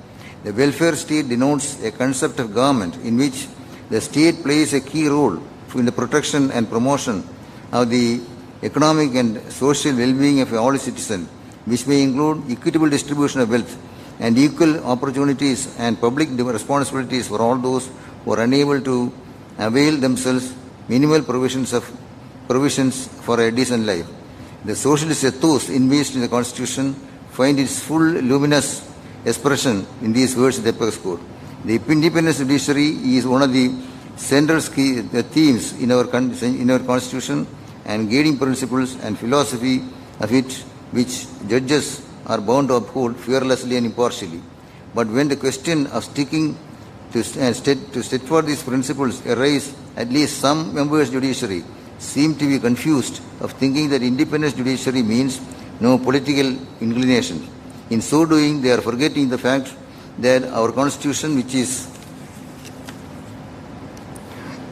the welfare state denotes a concept of government in which the state plays a key role in the protection and promotion of the economic and social well-being of all citizens, which may include equitable distribution of wealth and equal opportunities and public responsibilities for all those who are unable to avail themselves minimal provisions for a decent life. The socialist ethos envisaged in the Constitution find its full luminous expression in these words of the Apex Court. The independence judiciary is one of the central themes in our Constitution and guiding principles and philosophy of it, which judges are bound to uphold fearlessly and impartially. But when the question of sticking to for these principles arise, at least some members of judiciary seem to be confused of thinking that independence judiciary means no political inclination. In so doing, they are forgetting the fact that our Constitution, which the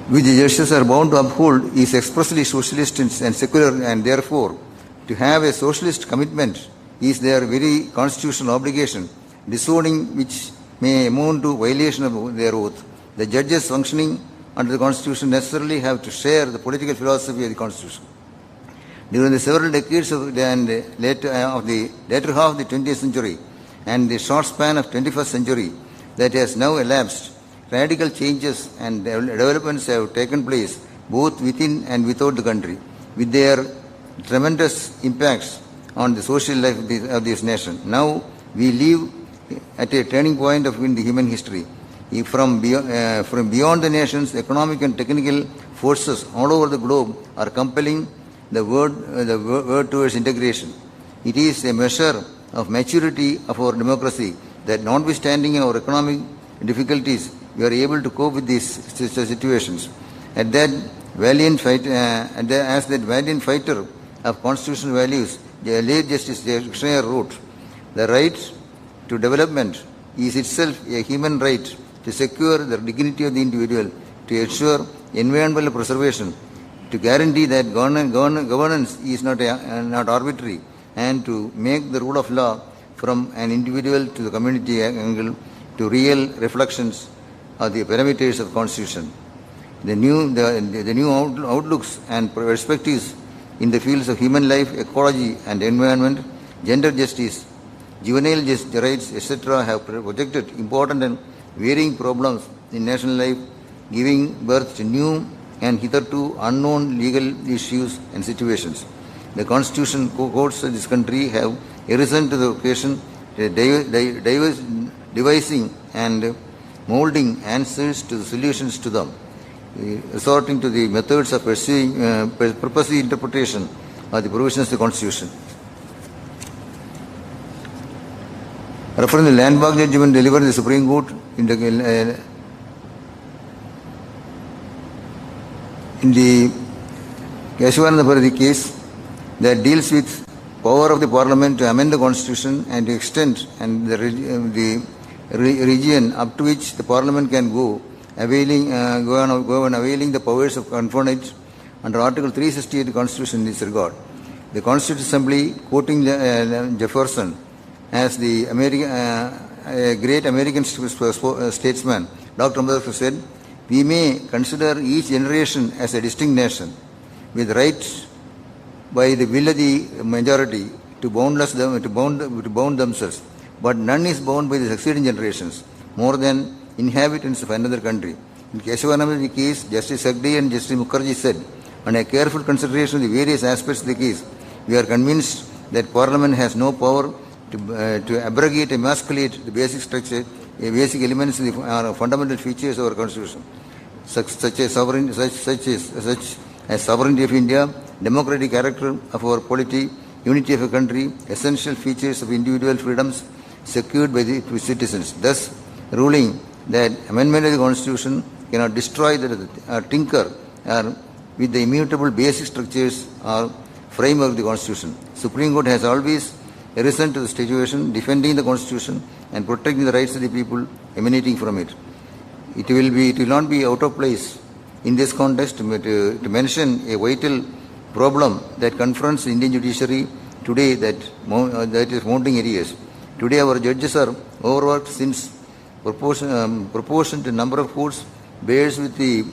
judges are bound to uphold, is expressly socialist and secular, and therefore, to have a socialist commitment is their very constitutional obligation, disowning which may amount to violation of their oath. The judges functioning under the Constitution necessarily have to share the political philosophy of the Constitution. During the several decades of the later half of the 20th century and the short span of 21st century that has now elapsed, radical changes and developments have taken place both within and without the country, with their tremendous impacts on the social life of this nation. Now we live at a turning point in the human history. From beyond the nation's economic and technical forces all over the globe are compelling the word towards integration. It is a measure of maturity of our democracy that notwithstanding our economic difficulties, we are able to cope with these situations. As that valiant fighter of constitutional values, the late Justice Schneer wrote, "The right to development is itself a human right to secure the dignity of the individual, to ensure environmental preservation, to guarantee that governance is not arbitrary, and to make the rule of law from an individual to the community angle to real reflections of the parameters of the Constitution. The new outlooks and perspectives in the fields of human life, ecology and environment, gender justice, juvenile rights, etc. have projected important and varying problems in national life, giving birth to new and hitherto unknown legal issues and situations. The constitution courts of this country have arisen to the occasion, devising and molding answers to the solutions to them. resorting to the methods of pursuing purposive interpretation of the provisions of the Constitution. Referring to the landmark judgment delivered in the Supreme Court in the Keshavananda Bharati case that deals with power of the Parliament to amend the Constitution and to extend and the region up to which the Parliament can go on availing the powers of conferred under Article 368 of the Constitution in this regard. The Constituent Assembly, quoting Jefferson as the great American statesman, Dr. Ambedkar said, "We may consider each generation as a distinct nation with rights by the will of the majority to bound themselves, but none is bound by the succeeding generations more than inhabitants of another country." In Keshavananda case, Justice Hegde and Justice Mukherjee said, on a careful consideration of the various aspects of the case, we are convinced that Parliament has no power to abrogate, emasculate the basic structure, basic elements of the fundamental features of our Constitution, such as sovereignty of India, democratic character of our polity, unity of a country, essential features of individual freedoms secured by the citizens, thus ruling that amendment of the Constitution cannot destroy or tinker with the immutable basic structures or framework of the Constitution. Supreme Court has always risen to the situation, defending the Constitution and protecting the rights of the people emanating from it. It will not be out of place in this context to mention a vital problem that confronts the Indian judiciary today, that is mounting areas. Today our judges are overworked since proportion to number of courts bears with the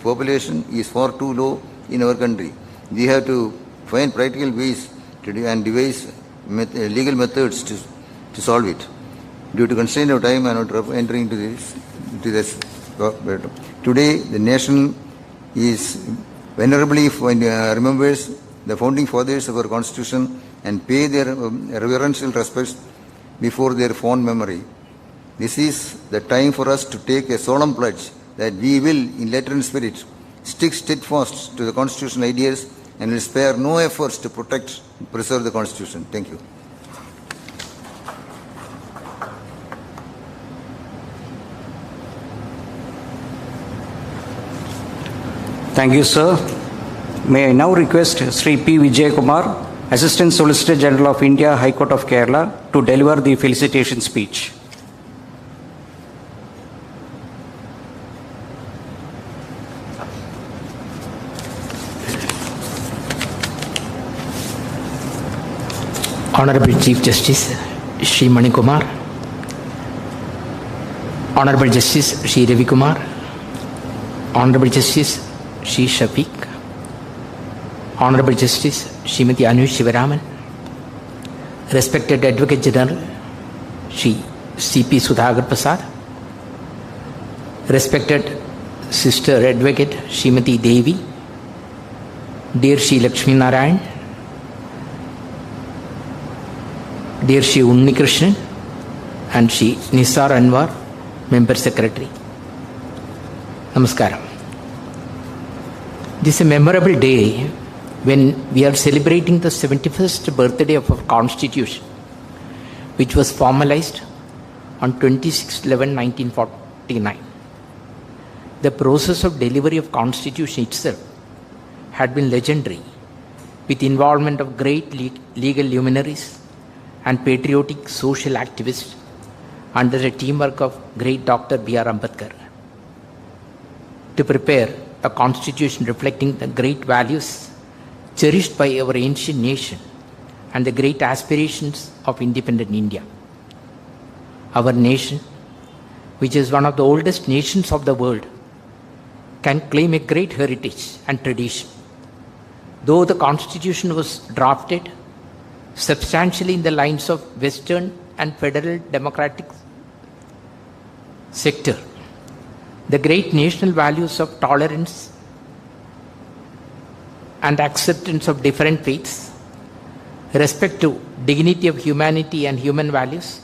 population is far too low in our country. We have to find practical ways and devise legal methods to solve it. Due to constraint of time, I am not entering into this. Today, the nation is venerably remembers the founding fathers of our Constitution and pay their reverential respects before their fond memory. This is the time for us to take a solemn pledge that we will, in letter and spirit, stick steadfast to the constitutional ideas and will spare no efforts to protect and preserve the Constitution. Thank you. Thank you, sir. May I now request Sri P. Vijay Kumar, Assistant Solicitor General of India, High Court of Kerala, to deliver the felicitation speech. Honorable Chief Justice Shri Mani Kumar, Honorable Justice Shri Ravi Kumar, Honorable Justice Shri Shafiq, Honorable Justice Srimati Anu Shivaraman, Respected Advocate General Shri C.P. Sudhagar Prasad, Respected Sister Advocate Srimati Devi, Dear Shri Lakshmi Narayan, Dear Shri Unni Krishnan and Shri Nisar Anwar, Member Secretary. Namaskaram. This is a memorable day when we are celebrating the 71st birthday of our Constitution, which was formalized on 26/11/1949. The process of delivery of Constitution itself had been legendary, with involvement of great legal luminaries and patriotic social activists under the teamwork of great Dr. B.R. Ambedkar, to prepare a constitution reflecting the great values cherished by our ancient nation and the great aspirations of independent India. Our nation, which is one of the oldest nations of the world, can claim a great heritage and tradition. Though the Constitution was drafted substantially in the lines of Western and federal democratic sector, the great national values of tolerance and acceptance of different faiths, respect to dignity of humanity and human values,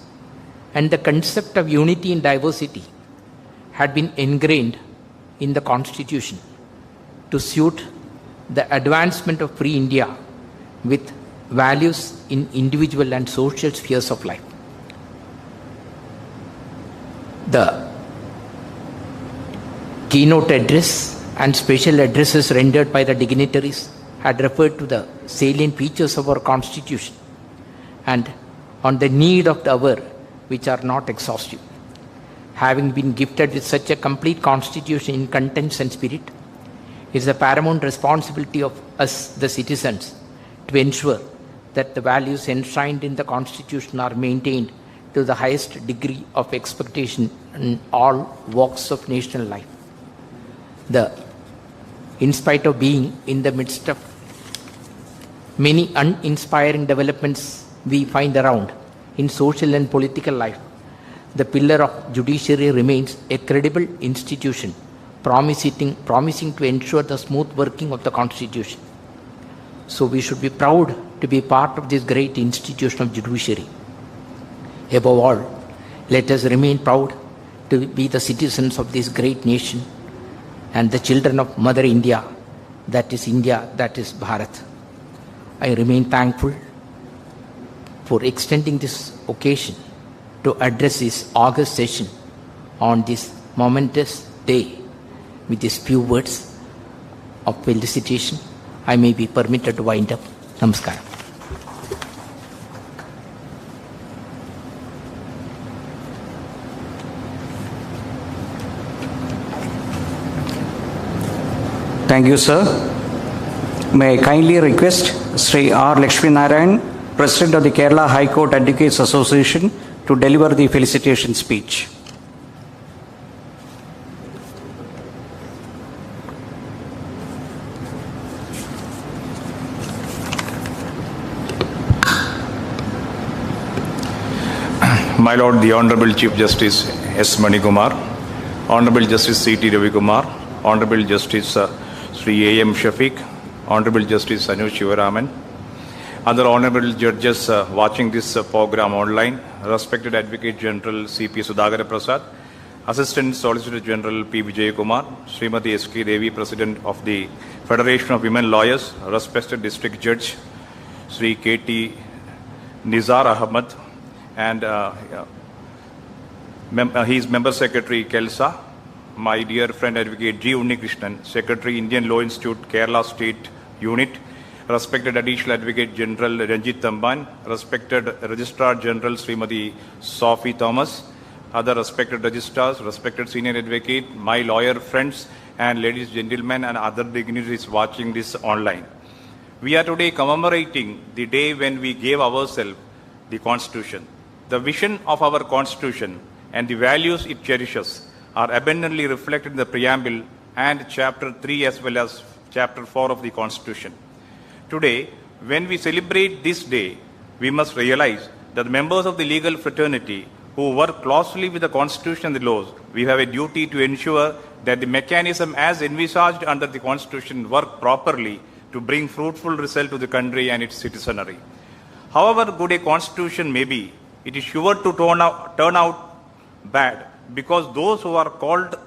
and the concept of unity in diversity had been ingrained in the Constitution to suit the advancement of free India with values in individual and social spheres of life. The keynote address and special addresses rendered by the dignitaries had referred to the salient features of our Constitution and on the need of the hour, which are not exhaustive. Having been gifted with such a complete Constitution in contents and spirit, it is a paramount responsibility of us, the citizens, to ensure that the values enshrined in the Constitution are maintained to the highest degree of expectation in all walks of national life. In spite of being in the midst of many uninspiring developments we find around in social and political life, the pillar of judiciary remains a credible institution, promising to ensure the smooth working of the Constitution. So we should be proud to be part of this great institution of judiciary. Above all, let us remain proud to be the citizens of this great nation and the children of Mother India, that is Bharat. I remain thankful for extending this occasion to address this August session on this momentous day with these few words of felicitation. I may be permitted to wind up. Namaskaram. Thank you, sir. May I kindly request Sri R. Lakshmi Narayan, President of the Kerala High Court Advocates Association, to deliver the felicitation speech. My Lord, the Honorable Chief Justice S. Manikumar, Honorable Justice C.T. Ravikumar, Honorable Justice Sri A.M. Shafiq, Honorable Justice Anush Shivaraman, other honorable judges watching this program online, respected Advocate General C.P. Sudhakara Prasad, Assistant Solicitor General P. Vijay Kumar, Srimati S.K. Devi, President of the Federation of Women Lawyers, respected District Judge Sri K.T. Nizar Ahmed, and his Member Secretary Kelsa, my dear friend Advocate G. Unnikrishnan, Secretary Indian Law Institute, Kerala State Unit, respected Additional Advocate General Ranjit Tamban, respected Registrar General Srimati Sophie Thomas, other respected registrars, respected Senior Advocate, my lawyer friends, and ladies, gentlemen, and other dignitaries watching this online. We are today commemorating the day when we gave ourselves the Constitution. The vision of our Constitution and the values it cherishes are abundantly reflected in the preamble and Chapter 3 as well as Chapter 4 of the Constitution. Today, when we celebrate this day, we must realize that the members of the legal fraternity who work closely with the Constitution and the laws, we have a duty to ensure that the mechanism as envisaged under the Constitution work properly to bring fruitful result to the country and its citizenry. However good a Constitution may be, it is sure to turn out bad, because those who are called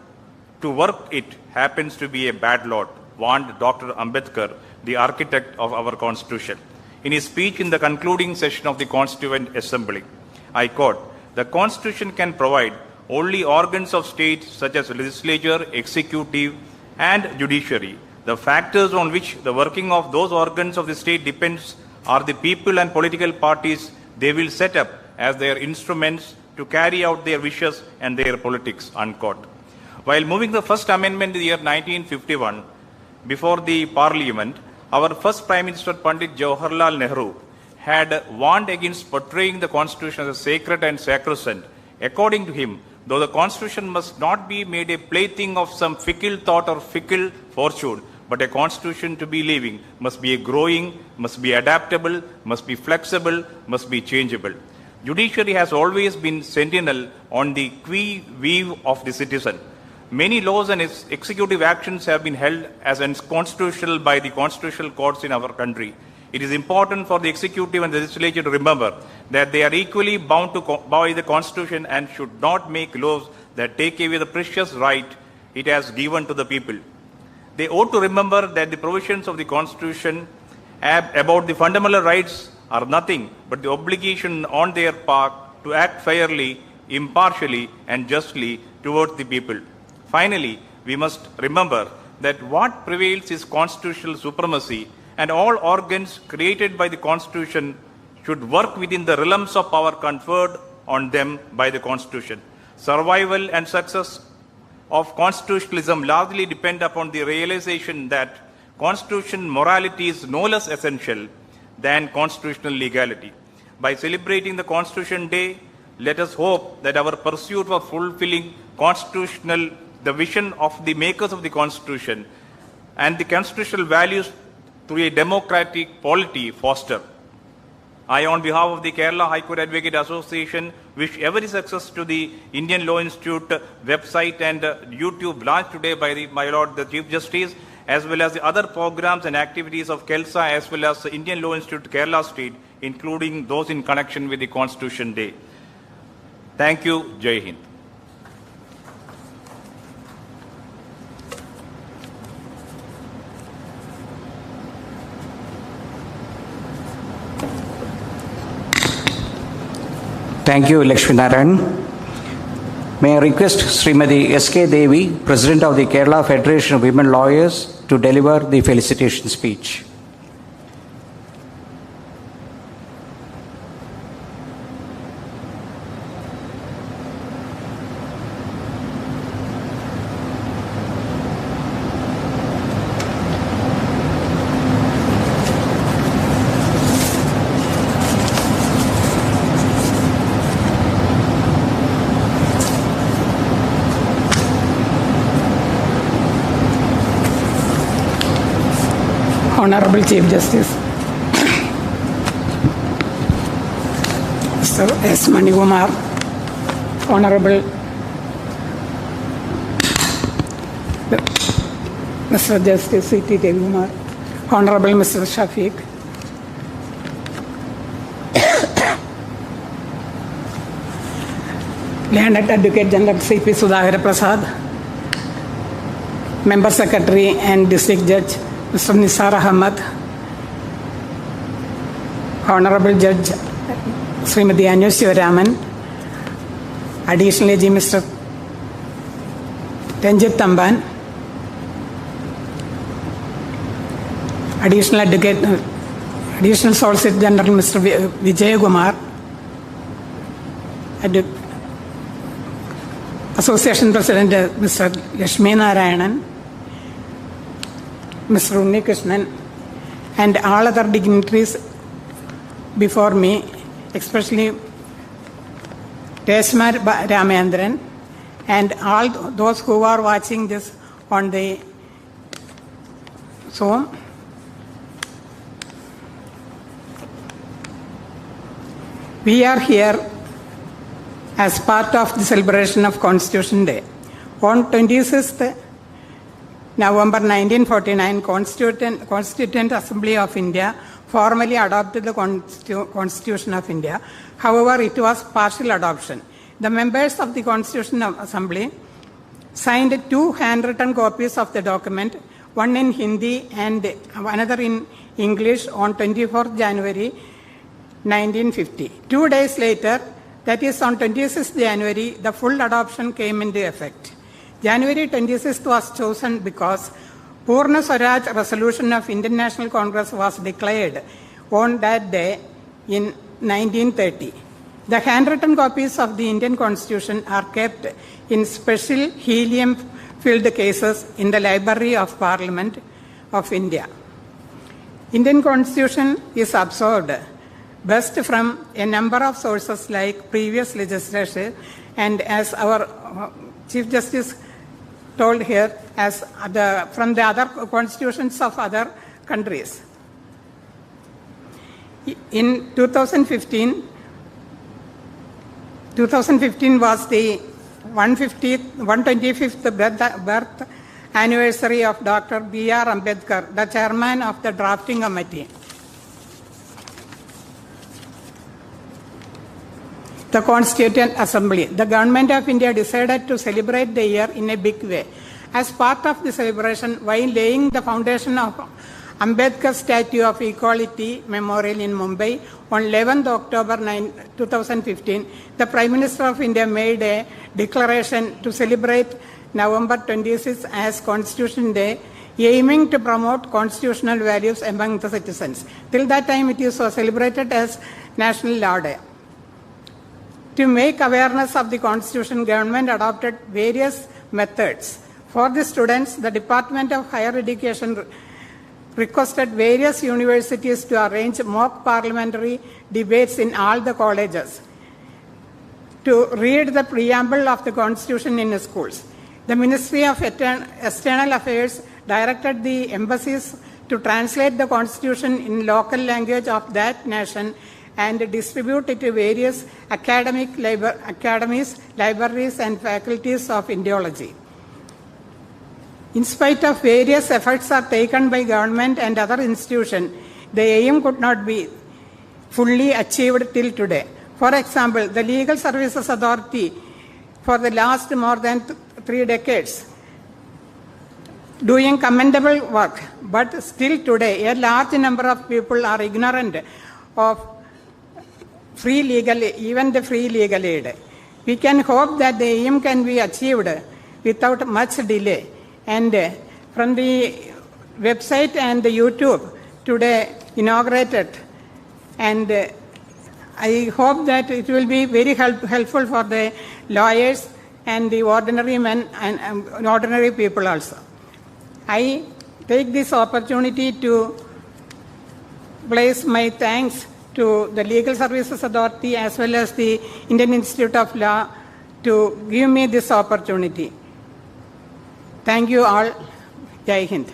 to work it happens to be a bad lot, warned Dr. Ambedkar, the architect of our Constitution. In his speech in the concluding session of the Constituent Assembly, I quote, "The Constitution can provide only organs of state such as legislature, executive, and judiciary. The factors on which the working of those organs of the state depends are the people and political parties they will set up as their instruments to carry out their wishes and their politics," unquote. While moving the First Amendment in the year 1951 before the Parliament, our first Prime Minister Pandit Jawaharlal Nehru had warned against portraying the Constitution as sacred and sacrosanct. According to him, though the Constitution must not be made a plaything of some fickle thought or fickle fortune, but a Constitution to be living must be a growing, must be adaptable, must be flexible, must be changeable. Judiciary has always been sentinel on the qui vive of the citizen. Many laws and executive actions have been held as unconstitutional by the constitutional courts in our country. It is important for the executive and the legislature to remember that they are equally bound by the Constitution and should not make laws that take away the precious right it has given to the people. They ought to remember that the provisions of the Constitution about the fundamental rights are nothing but the obligation on their part to act fairly, impartially, and justly towards the people. Finally, we must remember that what prevails is constitutional supremacy, and all organs created by the Constitution should work within the realms of power conferred on them by the Constitution. Survival and success of constitutionalism largely depend upon the realization that constitutional morality is no less essential than constitutional legality. By celebrating the Constitution Day, let us hope that our pursuit of fulfilling the vision of the makers of the Constitution and the constitutional values through a democratic polity foster. I, on behalf of the Kerala High Court Advocate Association, wish every success to the Indian Law Institute website and YouTube launched today by my Lord the Chief Justice, as well as the other programs and activities of KELSA, as well as the Indian Law Institute Kerala State, including those in connection with the Constitution Day. Thank you. Jai Hind. Thank you, Lakshmi Narayan. May I request Srimati S.K. Devi, President of the Kerala Federation of Women Lawyers, to deliver the felicitation speech. Honorable Chief Justice, Mr. S. Manikumar, Honorable Mr. Justice C.T. Devikumar, Honorable Mr. Shafiq, Learned Advocate General C.P. Sudhakara Prasad, Member Secretary and District Judge Mr. Nisar Ahmed, Honorable Judge Srimati Anu Shivaraman, additionally Mr. Ranjit Tamban, Additional Solicitor General Mr. Vijay Kumar, Association President Mr. Lakshmi Narayanan, Mr. Unni Krishnan, and all other dignitaries before me, especially Reshma Ramendran, and all those who are watching this on the Zoom. We are here as part of the celebration of Constitution Day. On 26th November 1949, Constituent Assembly of India formally adopted the Constitution of India. However, it was partial adoption. The members of the Constitution Assembly signed 2 handwritten copies of the document, one in Hindi and another in English, on 24th January 1950. 2 days later, that is on 26th January, the full adoption came into effect. January 26th was chosen because Purna Swaraj resolution of Indian National Congress was declared on that day in 1930. The handwritten copies of the Indian Constitution are kept in special helium-filled cases in the Library of Parliament of India. Indian Constitution is absorbed best from a number of sources like previous legislation, and as our Chief Justice told here, as from the other constitutions of other countries. In 2015 was the 125th birth anniversary of Dr. B.R. Ambedkar, the chairman of the drafting committee. The Constituent Assembly. The Government of India decided to celebrate the year in a big way. As part of the celebration, while laying the foundation of Ambedkar Statue of Equality Memorial in Mumbai on 11th October 2015, the Prime Minister of India made a declaration to celebrate November 26 as Constitution Day, aiming to promote constitutional values among the citizens. Till that time, it is celebrated as National Law Day. To make awareness of the Constitution, government adopted various methods. For the students, the Department of Higher Education requested various universities to arrange mock parliamentary debates in all the colleges to read the preamble of the Constitution in schools. The Ministry of External Affairs directed the embassies to translate the Constitution in local language of that nation and distribute it to various academies, libraries, and faculties of Indiology. In spite of various efforts are taken by government and other institutions, the aim could not be fully achieved till today. For example, the Legal Services Authority for the last more than 3 decades doing commendable work, but still today a large number of people are ignorant of free legal, even the free legal aid. We can hope that the aim can be achieved without much delay. And from the website and the YouTube today inaugurated, and I hope that it will be very helpful for the lawyers and the ordinary men and ordinary people also. I take this opportunity to place my thanks to the Legal Services Authority as well as the Indian Institute of Law to give me this opportunity. Thank you all. Jai Hind.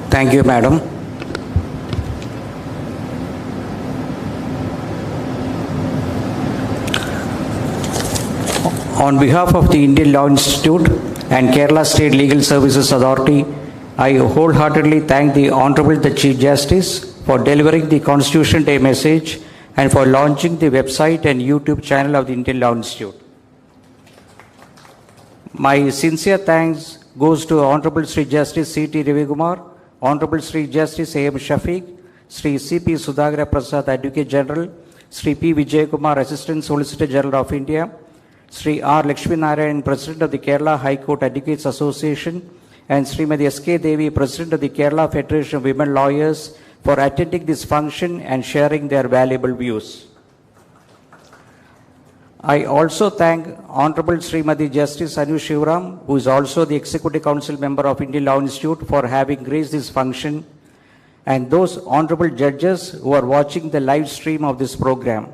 Thank you, madam. On behalf of the Indian Law Institute and Kerala State Legal Services Authority, I wholeheartedly thank the Honorable the Chief Justice for delivering the Constitution Day message and for launching the website and YouTube channel of the Indian Law Institute. My sincere thanks goes to Honorable Sri Justice C.T. Ravikumar, Honorable Sri Justice A.M. Shafiq, Sri C.P. Sudhakar Prasad, Advocate General, Sri P. Vijay Kumar, Assistant Solicitor General of India, Sri R. Lakshmi Narayan, President of the Kerala High Court Advocates Association, and Srimati S.K. Devi, President of the Kerala Federation of Women Lawyers, for attending this function and sharing their valuable views. I also thank Honorable Srimati Justice Anu Shivaram, who is also the Executive Council member of Indian Law Institute, for having graced this function, and those honorable judges who are watching the live stream of this program.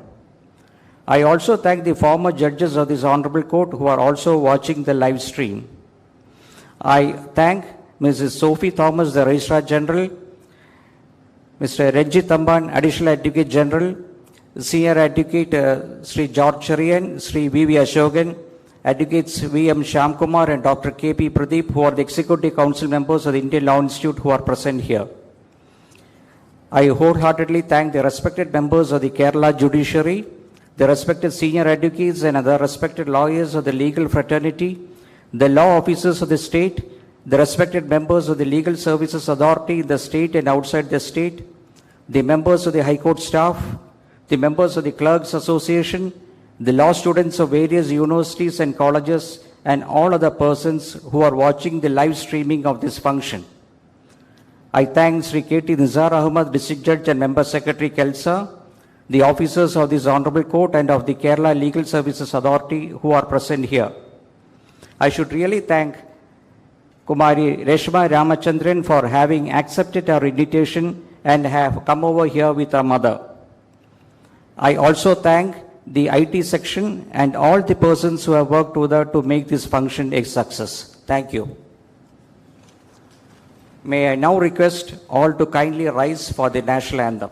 I also thank the former judges of this honorable court who are also watching the live stream. I thank Mrs. Sophie Thomas, the Registrar General, Mr. Renjit Tamban, Additional Advocate General, Senior Advocate Sri George Cherian, Sri V.V. Ashokan, Advocates V.M. Shyamkumar and Dr. K.P. Pradeep, who are the Executive Council members of the Indian Law Institute who are present here. I wholeheartedly thank the respected members of the Kerala Judiciary, the respected senior advocates and other respected lawyers of the legal fraternity, the law officers of the state, the respected members of the Legal Services Authority in the state and outside the state, the members of the High Court staff, the members of the Clerks Association, the law students of various universities and colleges, and all other persons who are watching the live streaming of this function. I thank Sri K.T. Nizar Ahmed, District Judge and Member Secretary, Kelsa, the officers of this Honorable Court and of the Kerala Legal Services Authority who are present here. I should really thank Kumari Reshma Ramachandran for having accepted our invitation and have come over here with her mother. I also thank the IT section and all the persons who have worked with her to make this function a success. Thank you. May I now request all to kindly rise for the national anthem.